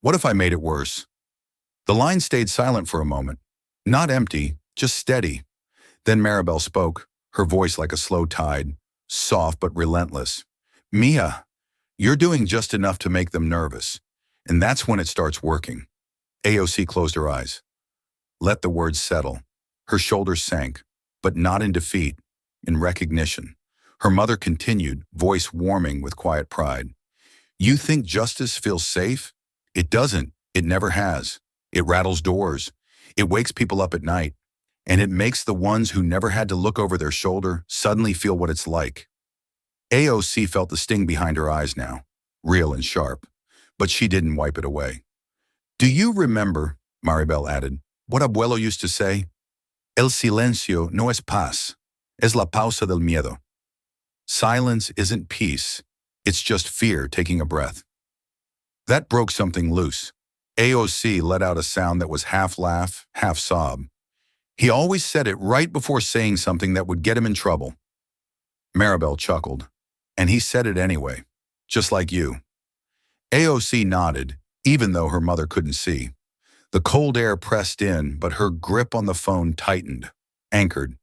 what if I made it worse? The line stayed silent for a moment. Not empty, just steady. Then Maribel spoke, her voice like a slow tide, soft but relentless. Mia, you're doing just enough to make them nervous. And that's when it starts working. AOC closed her eyes. Let the words settle. Her shoulders sank, but not in defeat, in recognition. Her mother continued, voice warming with quiet pride. You think justice feels safe? It doesn't. It never has. It rattles doors. It wakes people up at night. And it makes the ones who never had to look over their shoulder suddenly feel what it's like. AOC felt the sting behind her eyes now, real and sharp, but she didn't wipe it away. Do you remember, Maribel added, what Abuelo used to say? El silencio no es paz, es la pausa del miedo. Silence isn't peace, it's just fear taking a breath. That broke something loose. AOC let out a sound that was half laugh, half sob. He always said it right before saying something that would get him in trouble. Maribel chuckled. And he said it anyway, just like you. AOC nodded, even though her mother couldn't see. The cold air pressed in, but her grip on the phone tightened, anchored.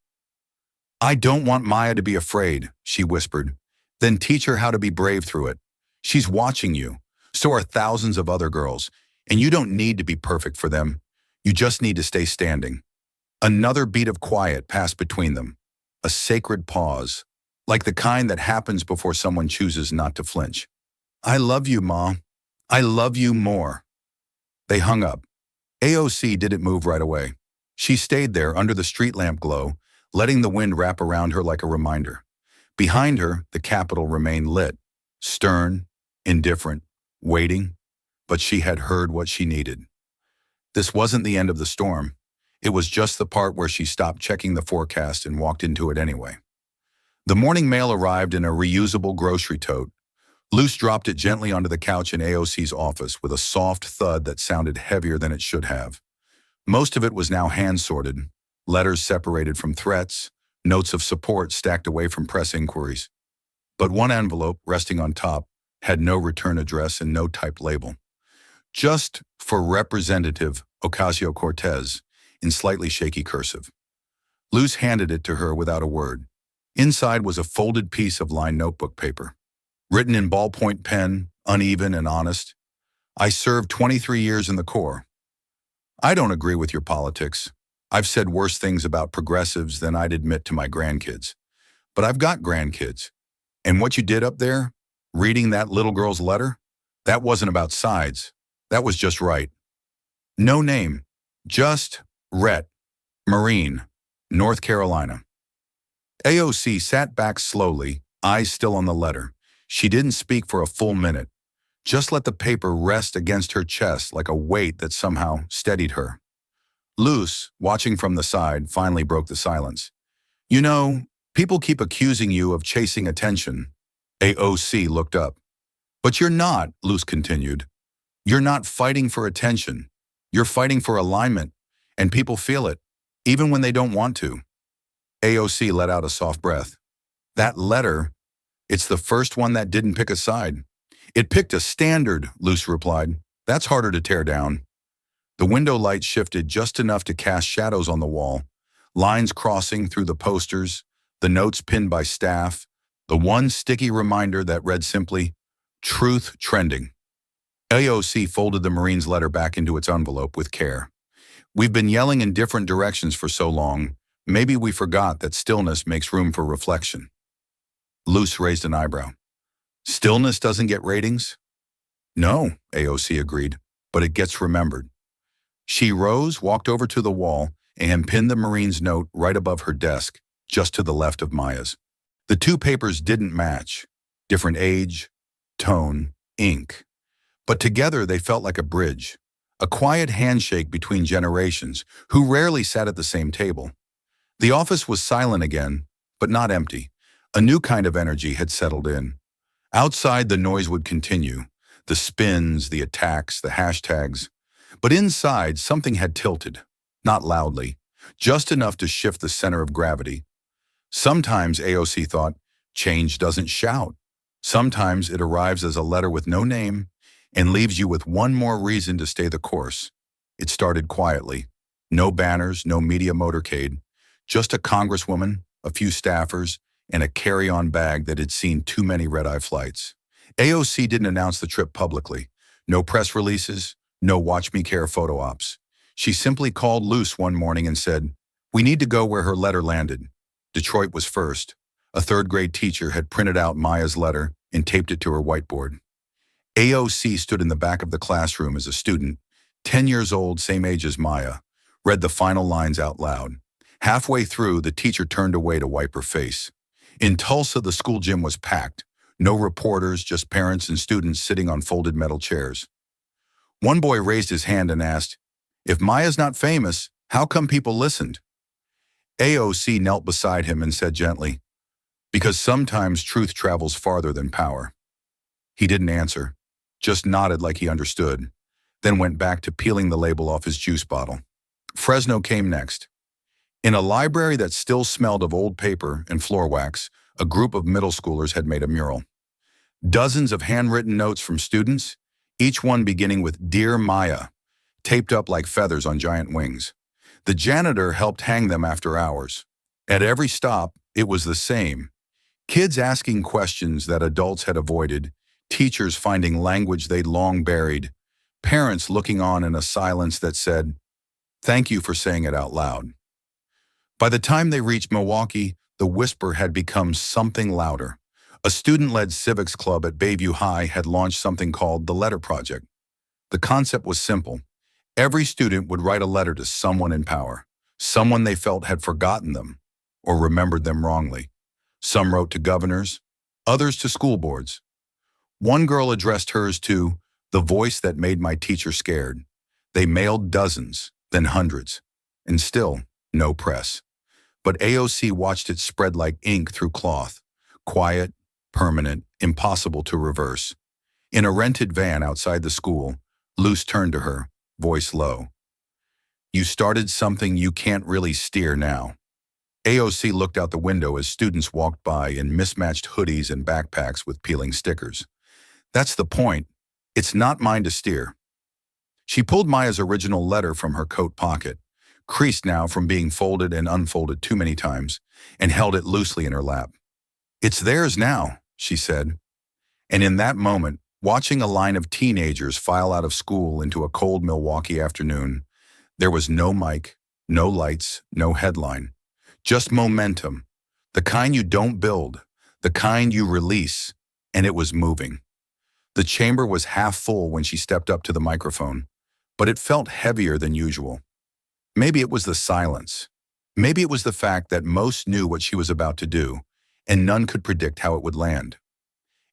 I don't want Maya to be afraid, she whispered. Then teach her how to be brave through it. She's watching you. So are thousands of other girls. And you don't need to be perfect for them. You just need to stay standing. Another beat of quiet passed between them. A sacred pause, like the kind that happens before someone chooses not to flinch. I love you, Ma. I love you more. They hung up. AOC didn't move right away. She stayed there under the street lamp glow, letting the wind wrap around her like a reminder. Behind her, the Capitol remained lit, stern, indifferent, waiting, but she had heard what she needed. This wasn't the end of the storm. It was just the part where she stopped checking the forecast and walked into it anyway. The morning mail arrived in a reusable grocery tote. Luce dropped it gently onto the couch in AOC's office with a soft thud that sounded heavier than it should have. Most of it was now hand-sorted, letters separated from threats, notes of support stacked away from press inquiries. But one envelope, resting on top, had no return address and no typed label. Just for Representative Ocasio-Cortez, in slightly shaky cursive. Luce handed it to her without a word. Inside was a folded piece of lined notebook paper. Written in ballpoint pen, uneven and honest. I served 23 years in the Corps. I don't agree with your politics. I've said worse things about progressives than I'd admit to my grandkids. But I've got grandkids. And what you did up there, reading that little girl's letter, that wasn't about sides. That was just right. No name, just Rhett, Marine, North Carolina. AOC sat back slowly, eyes still on the letter. She didn't speak for a full minute. Just let the paper rest against her chest like a weight that somehow steadied her. Luce, watching from the side, finally broke the silence. You know, people keep accusing you of chasing attention. AOC looked up. But you're not, Luce continued. You're not fighting for attention. You're fighting for alignment, and people feel it, even when they don't want to. AOC let out a soft breath. That letter, it's the first one that didn't pick a side. It picked a standard, Luce replied. That's harder to tear down. The window light shifted just enough to cast shadows on the wall, lines crossing through the posters, the notes pinned by staff, the one sticky reminder that read simply, "Truth trending." AOC folded the Marine's letter back into its envelope with care. "We've been yelling in different directions for so long, maybe we forgot that stillness makes room for reflection." Luce raised an eyebrow. "Stillness doesn't get ratings?" "No," AOC agreed, "but it gets remembered." She rose, walked over to the wall, and pinned the Marine's note right above her desk, just to the left of Maya's. The two papers didn't match. Different age, tone, ink. But together they felt like a bridge, a quiet handshake between generations who rarely sat at the same table. The office was silent again, but not empty. A new kind of energy had settled in. Outside, the noise would continue, the spins, the attacks, the hashtags. But inside, something had tilted, not loudly, just enough to shift the center of gravity. Sometimes, AOC thought, change doesn't shout. Sometimes it arrives as a letter with no name and leaves you with one more reason to stay the course. It started quietly. No banners, no media motorcade, just a congresswoman, a few staffers, and a carry-on bag that had seen too many red-eye flights. AOC didn't announce the trip publicly. No press releases, no watch me care photo ops. She simply called Luce one morning and said, "We need to go where her letter landed." Detroit was first. A third-grade teacher had printed out Maya's letter and taped it to her whiteboard. AOC stood in the back of the classroom as a student, 10 years old, same age as Maya, read the final lines out loud. Halfway through, the teacher turned away to wipe her face. In Tulsa, the school gym was packed. No reporters, just parents and students sitting on folded metal chairs. One boy raised his hand and asked, "If Maya's not famous, how come people listened?" AOC knelt beside him and said gently, "Because sometimes truth travels farther than power." He didn't answer, just nodded like he understood, then went back to peeling the label off his juice bottle. Fresno came next. In a library that still smelled of old paper and floor wax, a group of middle schoolers had made a mural. Dozens of handwritten notes from students, each one beginning with "Dear Maya," taped up like feathers on giant wings. The janitor helped hang them after hours. At every stop, it was the same. Kids asking questions that adults had avoided, teachers finding language they'd long buried, parents looking on in a silence that said, "Thank you for saying it out loud." By the time they reached Milwaukee, the whisper had become something louder. A student-led civics club at Bayview High had launched something called the Letter Project. The concept was simple. Every student would write a letter to someone in power, someone they felt had forgotten them or remembered them wrongly. Some wrote to governors, others to school boards. One girl addressed hers to "the voice that made my teacher scared." They mailed dozens, then hundreds, and still no press. But AOC watched it spread like ink through cloth, quiet, permanent, impossible to reverse. In a rented van outside the school, Luce turned to her, voice low. "You started something you can't really steer now." AOC looked out the window as students walked by in mismatched hoodies and backpacks with peeling stickers. "That's the point. It's not mine to steer." She pulled Maya's original letter from her coat pocket, creased now from being folded and unfolded too many times, and held it loosely in her lap. "It's theirs now," she said. And in that moment, watching a line of teenagers file out of school into a cold Milwaukee afternoon, there was no mic, no lights, no headline. Just momentum, the kind you don't build, the kind you release, and it was moving. The chamber was half full when she stepped up to the microphone, but it felt heavier than usual. Maybe it was the silence. Maybe it was the fact that most knew what she was about to do, and none could predict how it would land.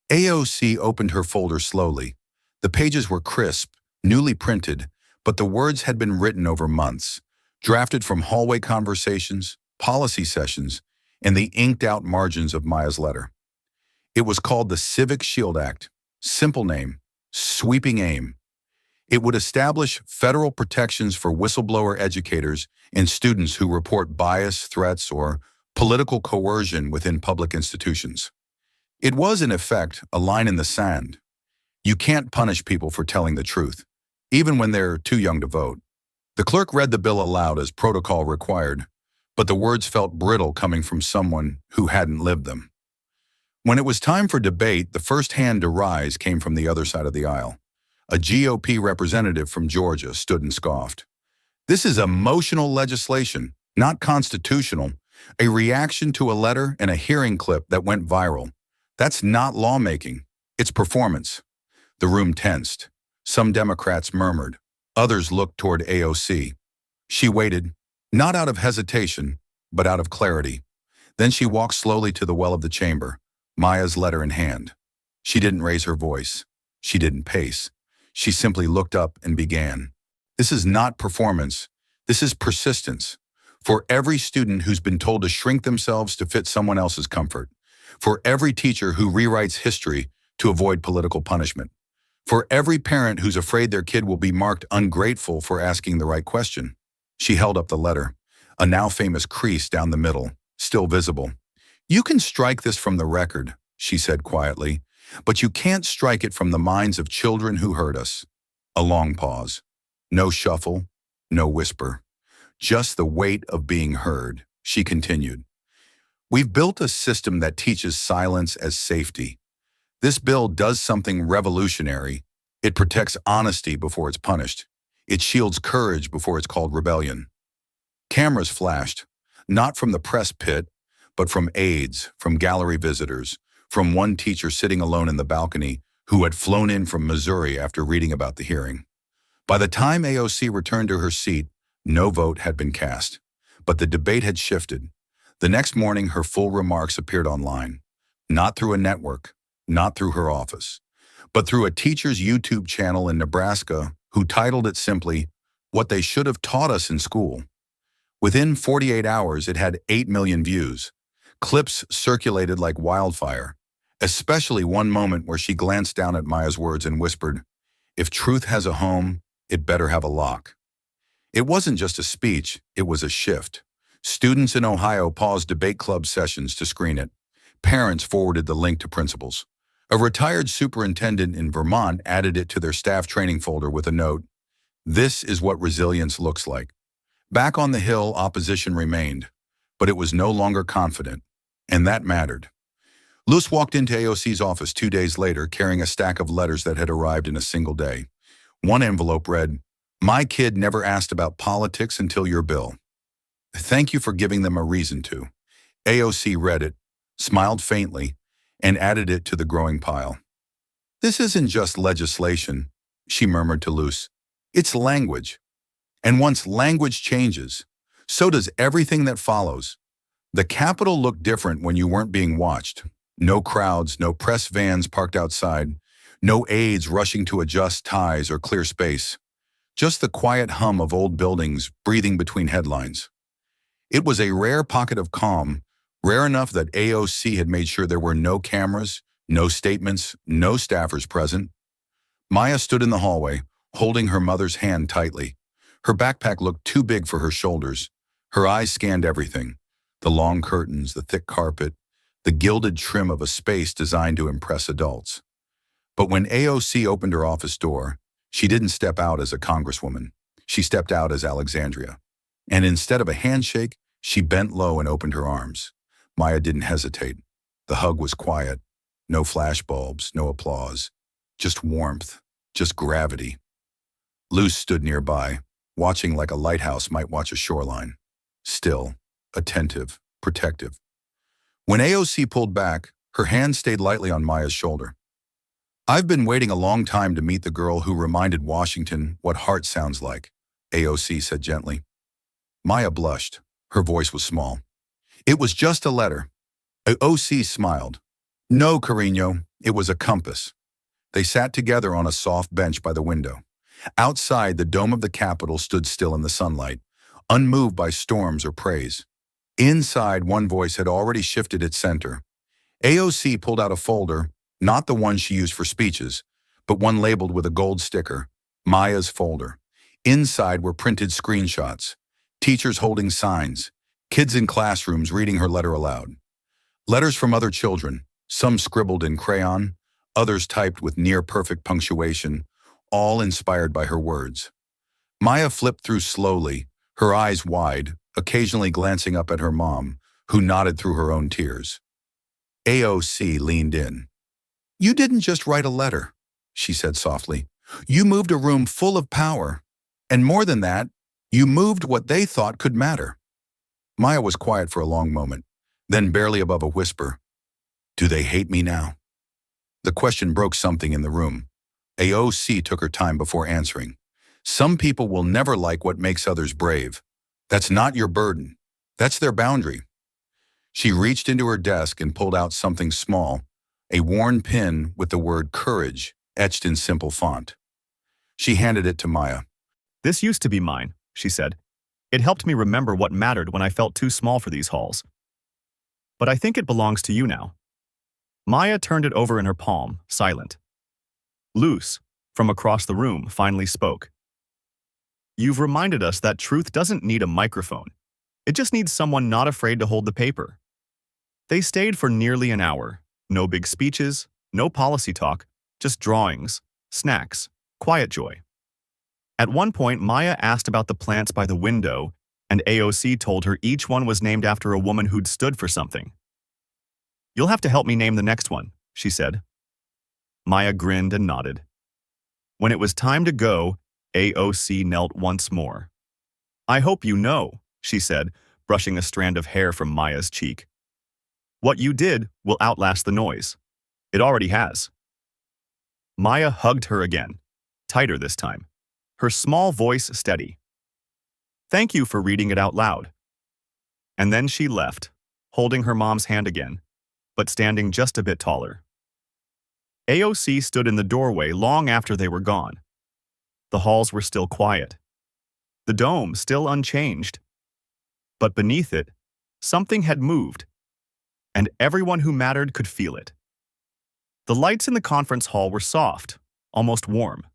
AOC opened her folder slowly. The pages were crisp, newly printed, but the words had been written over months, drafted from hallway conversations, policy sessions, and the inked-out margins of Maya's letter. It was called the Civic Shield Act. Simple name, sweeping aim. It would establish federal protections for whistleblower educators and students who report bias, threats, or political coercion within public institutions. It was, in effect, a line in the sand. You can't punish people for telling the truth, even when they're too young to vote. The clerk read the bill aloud as protocol required, but the words felt brittle coming from someone who hadn't lived them. When it was time for debate, the first hand to rise came from the other side of the aisle. A GOP representative from Georgia stood and scoffed. "This is emotional legislation, not constitutional, a reaction to a letter and a hearing clip that went viral. That's not lawmaking, it's performance." The room tensed. Some Democrats murmured. Others looked toward AOC. She waited, not out of hesitation, but out of clarity. Then she walked slowly to the well of the chamber, Maya's letter in hand. She didn't raise her voice. She didn't pace. She simply looked up and began. "This is not performance. This is persistence. For every student who's been told to shrink themselves to fit someone else's comfort. For every teacher who rewrites history to avoid political punishment. For every parent who's afraid their kid will be marked ungrateful for asking the right question." She held up the letter, a now famous crease down the middle, still visible. "You can strike this from the record," she said quietly, "but you can't strike it from the minds of children who heard us." A long pause. No shuffle, no whisper. Just the weight of being heard. She continued. "We've built a system that teaches silence as safety. This bill does something revolutionary. It protects honesty before it's punished. It shields courage before it's called rebellion." Cameras flashed, not from the press pit, but from aides, from gallery visitors, from one teacher sitting alone in the balcony who had flown in from Missouri after reading about the hearing. By the time AOC returned to her seat, no vote had been cast, but the debate had shifted. The next morning, her full remarks appeared online, not through a network, not through her office, but through a teacher's YouTube channel in Nebraska who titled it simply, "What They Should Have Taught Us in School." Within 48 hours, it had 8 million views. Clips circulated like wildfire, especially one moment where she glanced down at Maya's words and whispered, "If truth has a home, it better have a lock." It wasn't just a speech, it was a shift. Students in Ohio paused debate club sessions to screen it. Parents forwarded the link to principals. A retired superintendent in Vermont added it to their staff training folder with a note, "This is what resilience looks like." Back on the Hill, opposition remained, but it was no longer confident, and that mattered. Luz walked into AOC's office 2 days later carrying a stack of letters that had arrived in a single day. One envelope read, "My kid never asked about politics until your bill. Thank you for giving them a reason to." AOC read it, smiled faintly, and added it to the growing pile. "This isn't just legislation," she murmured to Luz. "It's language. And once language changes, so does everything that follows." The Capitol looked different when you weren't being watched. No crowds, no press vans parked outside, no aides rushing to adjust ties or clear space. Just the quiet hum of old buildings breathing between headlines. It was a rare pocket of calm, rare enough that AOC had made sure there were no cameras, no statements, no staffers present. Maya stood in the hallway, holding her mother's hand tightly. Her backpack looked too big for her shoulders. Her eyes scanned everything. The long curtains, the thick carpet, the gilded trim of a space designed to impress adults. But when AOC opened her office door, she didn't step out as a congresswoman. She stepped out as Alexandria. And instead of a handshake, she bent low and opened her arms. Maya didn't hesitate. The hug was quiet. No flashbulbs, no applause. Just warmth, just gravity. Luz stood nearby, watching like a lighthouse might watch a shoreline. Still, attentive, protective. When AOC pulled back, her hand stayed lightly on Maya's shoulder. "I've been waiting a long time to meet the girl who reminded Washington what heart sounds like," AOC said gently. Maya blushed. Her voice was small. "It was just a letter." AOC smiled. "No, Carino, it was a compass." They sat together on a soft bench by the window. Outside, the dome of the Capitol stood still in the sunlight, unmoved by storms or praise. Inside, one voice had already shifted its center. AOC pulled out a folder, not the one she used for speeches, but one labeled with a gold sticker, Maya's folder. Inside were printed screenshots, teachers holding signs, kids in classrooms reading her letter aloud. Letters from other children, some scribbled in crayon, others typed with near-perfect punctuation, all inspired by her words. Maya flipped through slowly, her eyes wide, occasionally glancing up at her mom, who nodded through her own tears. AOC leaned in. "You didn't just write a letter," she said softly. "You moved a room full of power. And more than that, you moved what they thought could matter." Maya was quiet for a long moment, then barely above a whisper, "Do they hate me now?" The question broke something in the room. AOC took her time before answering. "Some people will never like what makes others brave. That's not your burden. That's their boundary." She reached into her desk and pulled out something small, a worn pin with the word courage etched in simple font. She handed it to Maya. "This used to be mine," she said. "It helped me remember what mattered when I felt too small for these halls. But I think it belongs to you now." Maya turned it over in her palm, silent. Luce, from across the room, finally spoke. "You've reminded us that truth doesn't need a microphone. It just needs someone not afraid to hold the paper." They stayed for nearly an hour. No big speeches, no policy talk, just drawings, snacks, quiet joy. At one point, Maya asked about the plants by the window, and AOC told her each one was named after a woman who'd stood for something. "You'll have to help me name the next one," she said. Maya grinned and nodded. When it was time to go, AOC knelt once more. "I hope you know," she said, brushing a strand of hair from Maya's cheek. "What you did will outlast the noise. It already has." Maya hugged her again, tighter this time, her small voice steady. "Thank you for reading it out loud." And then she left, holding her mom's hand again, but standing just a bit taller. AOC stood in the doorway long after they were gone. The halls were still quiet. The dome still unchanged. But beneath it, something had moved, and everyone who mattered could feel it. The lights in the conference hall were soft, almost warm.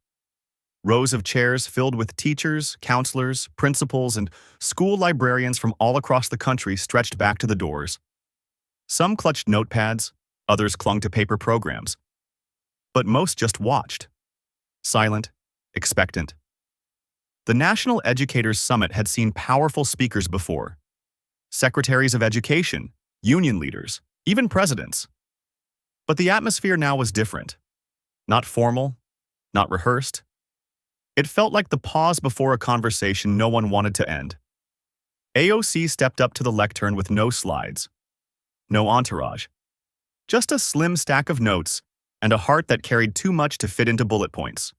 Rows of chairs filled with teachers, counselors, principals, and school librarians from all across the country stretched back to the doors. Some clutched notepads, others clung to paper programs. But most just watched, silent, expectant. The National Educators Summit had seen powerful speakers before. Secretaries of Education, union leaders, even presidents. But the atmosphere now was different. Not formal, not rehearsed. It felt like the pause before a conversation no one wanted to end. AOC stepped up to the lectern with no slides, no entourage. Just a slim stack of notes and a heart that carried too much to fit into bullet points.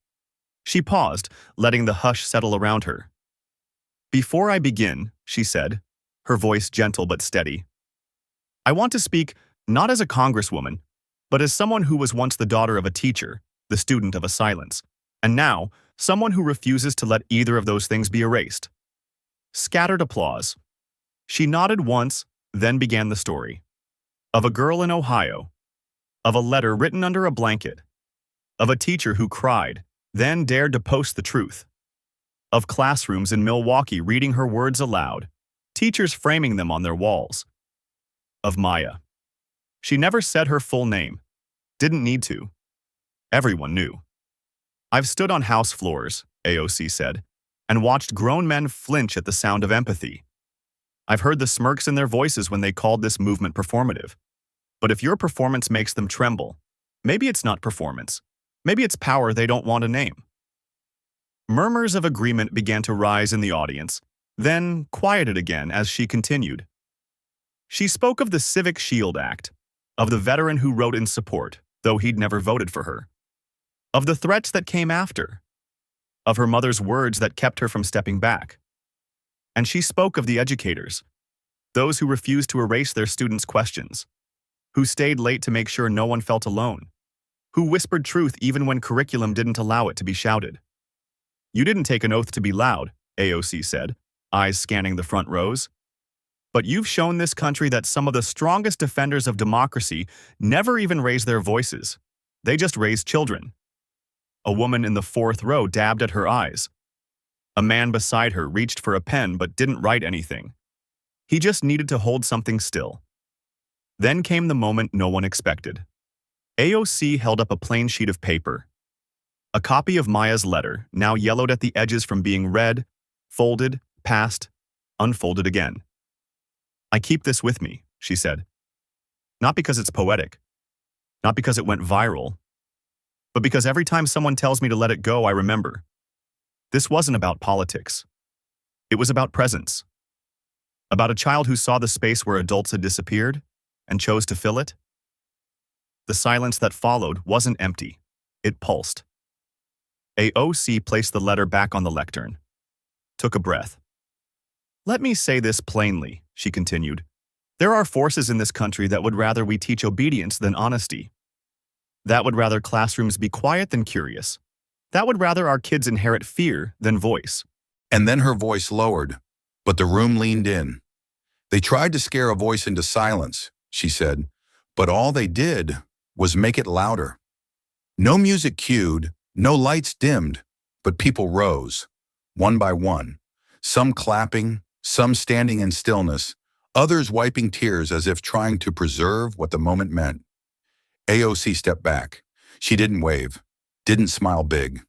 She paused, letting the hush settle around her. "Before I begin," she said, her voice gentle but steady, "I want to speak not as a congresswoman, but as someone who was once the daughter of a teacher, the student of a silence, and now someone who refuses to let either of those things be erased." Scattered applause. She nodded once, then began the story. Of a girl in Ohio. Of a letter written under a blanket. Of a teacher who cried, then dared to post the truth. Of classrooms in Milwaukee reading her words aloud, teachers framing them on their walls. Of Maya. She never said her full name. Didn't need to. Everyone knew. "I've stood on house floors," AOC said, "and watched grown men flinch at the sound of empathy. I've heard the smirks in their voices when they called this movement performative. But if your performance makes them tremble, maybe it's not performance. Maybe it's power they don't want to name." Murmurs of agreement began to rise in the audience, then quieted again as she continued. She spoke of the Civic Shield Act, of the veteran who wrote in support, though he'd never voted for her, of the threats that came after, of her mother's words that kept her from stepping back. And she spoke of the educators, those who refused to erase their students' questions, who stayed late to make sure no one felt alone, who whispered truth even when curriculum didn't allow it to be shouted. "You didn't take an oath to be loud," AOC said, eyes scanning the front rows. "But you've shown this country that some of the strongest defenders of democracy never even raised their voices. They just raised children." A woman in the fourth row dabbed at her eyes. A man beside her reached for a pen but didn't write anything. He just needed to hold something still. Then came the moment no one expected. AOC held up a plain sheet of paper. A copy of Maya's letter, now yellowed at the edges from being read, folded, passed, unfolded again. I keep this with me, she said. Not because it's poetic, not because it went viral, but because every time someone tells me to let it go, I remember. This wasn't about politics. It was about presence. About a child who saw the space where adults had disappeared and chose to fill it. The silence that followed wasn't empty. It pulsed. AOC placed the letter back on the lectern, took a breath. Let me say this plainly, she continued. There are forces in this country that would rather we teach obedience than honesty. That would rather classrooms be quiet than curious. That would rather our kids inherit fear than voice. And then her voice lowered, but the room leaned in. They tried to scare a voice into silence, she said, but all they did was make it louder. No music cued, no lights dimmed, but people rose, one by one, some clapping, some standing in stillness, others wiping tears as if trying to preserve what the moment meant. AOC stepped back. She didn't wave, didn't smile big.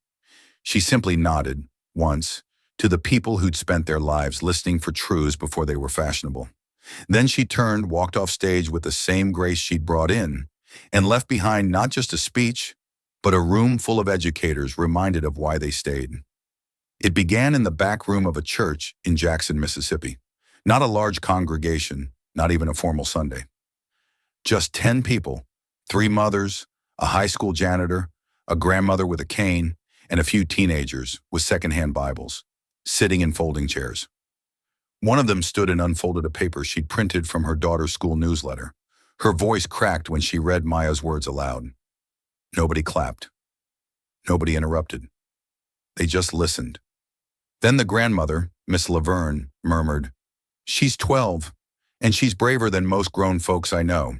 She simply nodded, once, to the people who'd spent their lives listening for truths before they were fashionable. Then she turned, walked off stage with the same grace she'd brought in, and left behind not just a speech, but a room full of educators reminded of why they stayed. It began in the back room of a church in Jackson, Mississippi. Not a large congregation, not even a formal Sunday. Just 10 people, 3 mothers, a high school janitor, a grandmother with a cane, and a few teenagers with secondhand Bibles, sitting in folding chairs. One of them stood and unfolded a paper she'd printed from her daughter's school newsletter. Her voice cracked when she read Maya's words aloud. Nobody clapped. Nobody interrupted. They just listened. Then the grandmother, Miss Laverne, murmured, "She's 12, and she's braver than most grown folks I know."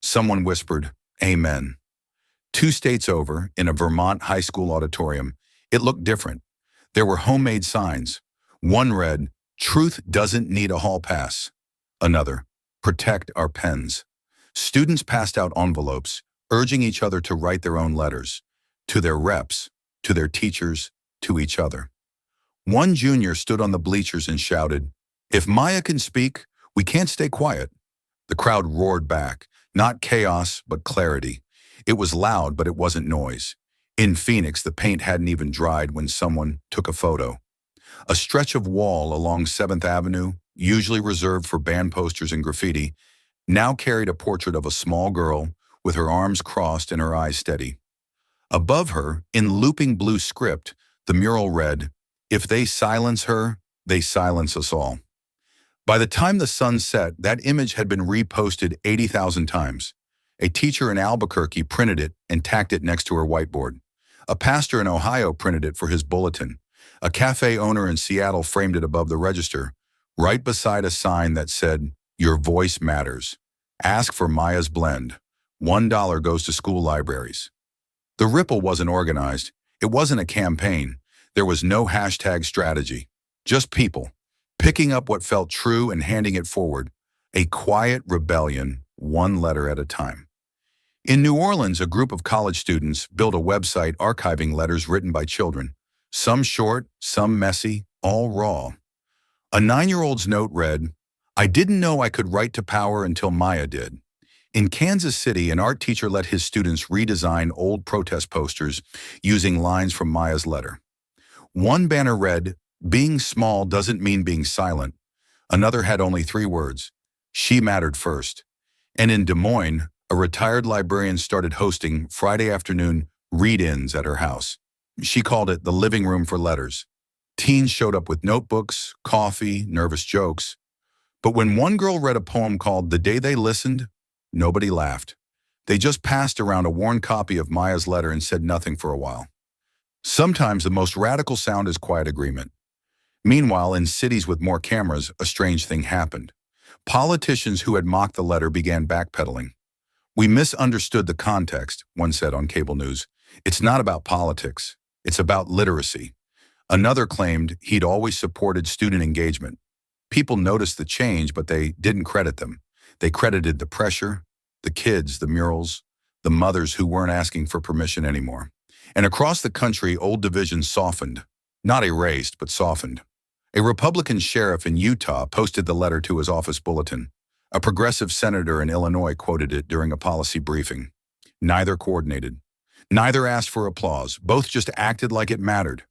Someone whispered, "Amen." 2 states over, in a Vermont high school auditorium, it looked different. There were homemade signs. One read, "Truth doesn't need a hall pass." Another, "Protect our pens." Students passed out envelopes, urging each other to write their own letters, to their reps, to their teachers, to each other. One junior stood on the bleachers and shouted, "If Maya can speak, we can't stay quiet." The crowd roared back, not chaos, but clarity. It was loud, but it wasn't noise. In Phoenix, the paint hadn't even dried when someone took a photo. A stretch of wall along 7th Avenue, usually reserved for band posters and graffiti, now carried a portrait of a small girl with her arms crossed and her eyes steady. Above her, in looping blue script, the mural read, "If they silence her, they silence us all." By the time the sun set, that image had been reposted 80,000 times. A teacher in Albuquerque printed it and tacked it next to her whiteboard. A pastor in Ohio printed it for his bulletin. A cafe owner in Seattle framed it above the register, right beside a sign that said, "Your voice matters. Ask for Maya's blend. $1 goes to school libraries." The ripple wasn't organized. It wasn't a campaign. There was no hashtag strategy. Just people, picking up what felt true and handing it forward. A quiet rebellion, one letter at a time. In New Orleans, a group of college students built a website archiving letters written by children. Some short, some messy, all raw. A 9-year-old's note read, "I didn't know I could write to power until Maya did." In Kansas City, an art teacher let his students redesign old protest posters using lines from Maya's letter. One banner read, "Being small doesn't mean being silent." Another had only 3 words, "She mattered first." And in Des Moines, a retired librarian started hosting Friday afternoon read-ins at her house. She called it the living room for letters. Teens showed up with notebooks, coffee, nervous jokes. But when one girl read a poem called "The Day They Listened," nobody laughed. They just passed around a worn copy of Maya's letter and said nothing for a while. Sometimes the most radical sound is quiet agreement. Meanwhile, in cities with more cameras, a strange thing happened. Politicians who had mocked the letter began backpedaling. "We misunderstood the context," one said on cable news. "It's not about politics. It's about literacy." Another claimed he'd always supported student engagement. People noticed the change, but they didn't credit them. They credited the pressure, the kids, the murals, the mothers who weren't asking for permission anymore. And across the country, old divisions softened. Not erased, but softened. A Republican sheriff in Utah posted the letter to his office bulletin. A progressive senator in Illinois quoted it during a policy briefing. Neither coordinated. Neither asked for applause. Both just acted like it mattered.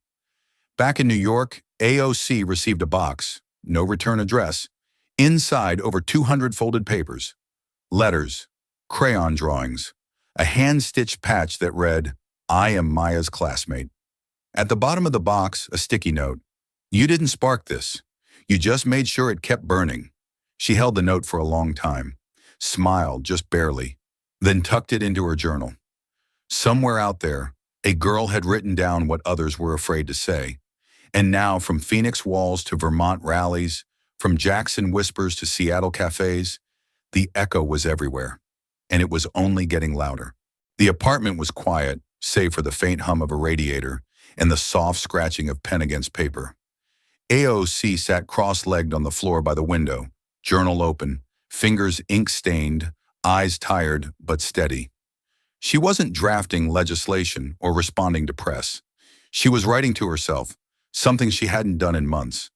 Back in New York, AOC received a box, no return address, inside over 200 folded papers, letters, crayon drawings, a hand-stitched patch that read, "I am Maya's classmate." At the bottom of the box, a sticky note. "You didn't spark this. You just made sure it kept burning." She held the note for a long time, smiled just barely, then tucked it into her journal. Somewhere out there, a girl had written down what others were afraid to say. And now, from Phoenix walls to Vermont rallies, from Jackson whispers to Seattle cafes, the echo was everywhere, and it was only getting louder. The apartment was quiet, save for the faint hum of a radiator and the soft scratching of pen against paper. AOC sat cross-legged on the floor by the window, journal open, fingers ink-stained, eyes tired but steady. She wasn't drafting legislation or responding to press. She was writing to herself, something she hadn't done in months.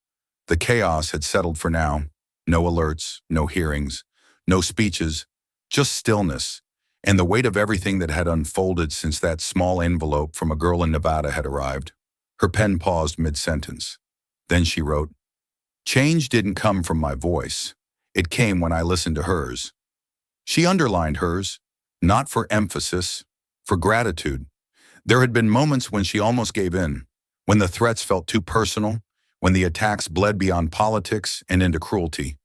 The chaos had settled for now. No alerts, no hearings, no speeches, just stillness, and the weight of everything that had unfolded since that small envelope from a girl in Nevada had arrived. Her pen paused mid-sentence. Then she wrote, "Change didn't come from my voice. It came when I listened to hers." She underlined hers, not for emphasis, for gratitude. There had been moments when she almost gave in, when the threats felt too personal, when the attacks bled beyond politics and into cruelty,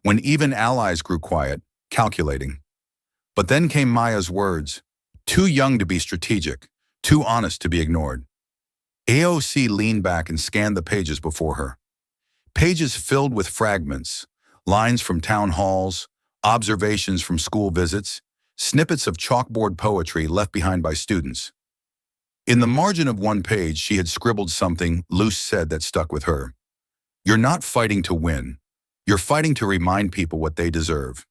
when even allies grew quiet, calculating. But then came Maya's words, too young to be strategic, too honest to be ignored. AOC leaned back and scanned the pages before her. Pages filled with fragments, lines from town halls, observations from school visits, snippets of chalkboard poetry left behind by students. In the margin of one page, she had scribbled something Luce said that stuck with her. "You're not fighting to win. You're fighting to remind people what they deserve."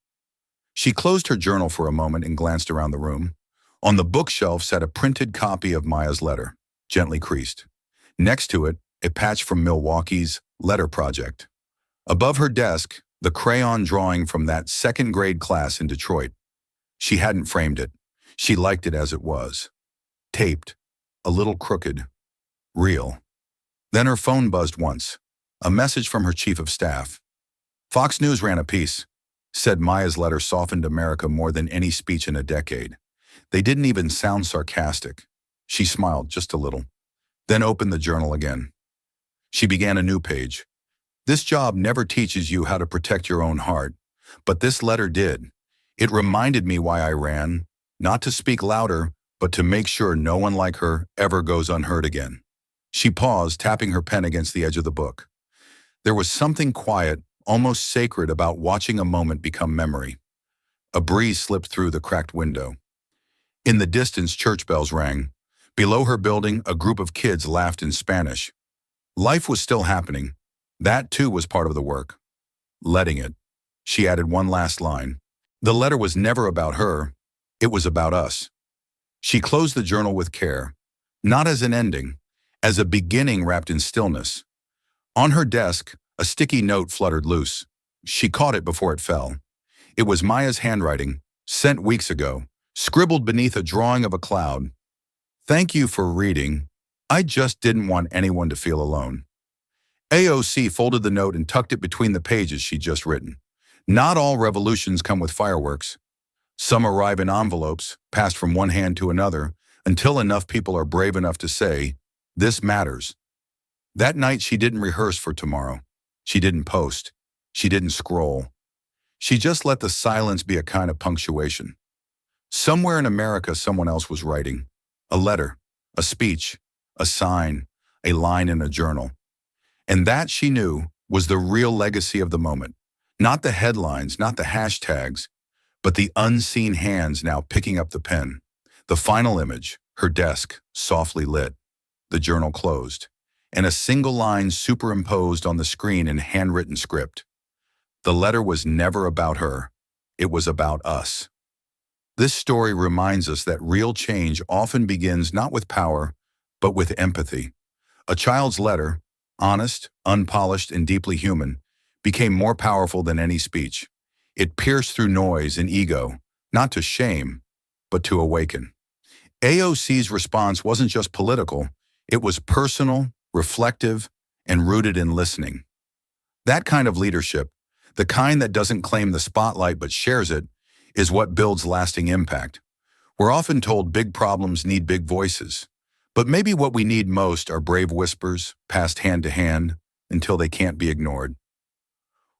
She closed her journal for a moment and glanced around the room. On the bookshelf sat a printed copy of Maya's letter, gently creased. Next to it, a patch from Milwaukee's Letter Project. Above her desk, the crayon drawing from that second-grade class in Detroit. She hadn't framed it. She liked it as it was. Taped, a little crooked, real. Then her phone buzzed once, a message from her chief of staff. Fox News ran a piece, said Maya's letter softened America more than any speech in a decade. They didn't even sound sarcastic. She smiled just a little, then opened the journal again. She began a new page. This job never teaches you how to protect your own heart, but this letter did. It reminded me why I ran, not to speak louder, but to make sure no one like her ever goes unheard again. She paused, tapping her pen against the edge of the book. There was something quiet, almost sacred about watching a moment become memory. A breeze slipped through the cracked window. In the distance, church bells rang. Below her building, a group of kids laughed in Spanish. Life was still happening. That, too, was part of the work. Letting it. She added one last line. The letter was never about her. It was about us. She closed the journal with care, not as an ending, as a beginning wrapped in stillness. On her desk, a sticky note fluttered loose. She caught it before it fell. It was Maya's handwriting, sent weeks ago, scribbled beneath a drawing of a cloud. "Thank you for reading. I just didn't want anyone to feel alone." AOC folded the note and tucked it between the pages she'd just written. Not all revolutions come with fireworks. Some arrive in envelopes, passed from one hand to another, until enough people are brave enough to say, "This matters." That night she didn't rehearse for tomorrow. She didn't post. She didn't scroll. She just let the silence be a kind of punctuation. Somewhere in America, someone else was writing. A letter, a speech, a sign, a line in a journal. And that, she knew, was the real legacy of the moment. Not the headlines, not the hashtags, but the unseen hands now picking up the pen. The final image, her desk, softly lit. The journal closed, and a single line superimposed on the screen in handwritten script. The letter was never about her. It was about us. This story reminds us that real change often begins not with power, but with empathy. A child's letter, honest, unpolished, and deeply human, became more powerful than any speech. It pierced through noise and ego, not to shame, but to awaken. AOC's response wasn't just political, it was personal, reflective, and rooted in listening. That kind of leadership, the kind that doesn't claim the spotlight but shares it, is what builds lasting impact. We're often told big problems need big voices, but maybe what we need most are brave whispers, passed hand to hand, until they can't be ignored.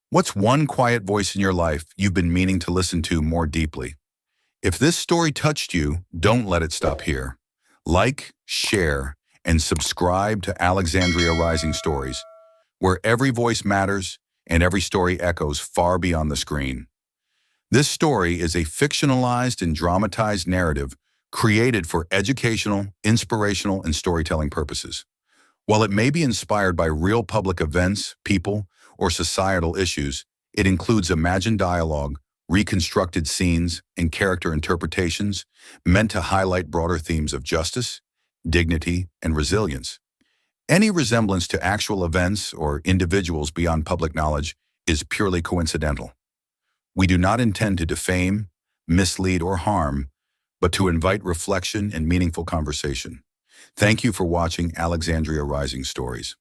What's one quiet voice in your life you've been meaning to listen to more deeply? If this story touched you, don't let it stop here. Like, share, and subscribe to Alexandria Rising Stories, where every voice matters and every story echoes far beyond the screen. This story is a fictionalized and dramatized narrative created for educational, inspirational, and storytelling purposes. While it may be inspired by real public events, people, or societal issues, it includes imagined dialogue, reconstructed scenes, and character interpretations meant to highlight broader themes of justice, dignity, and resilience. Any resemblance to actual events or individuals beyond public knowledge is purely coincidental. We do not intend to defame, mislead, or harm, but to invite reflection and meaningful conversation. Thank you for watching Alexandria Rising Stories.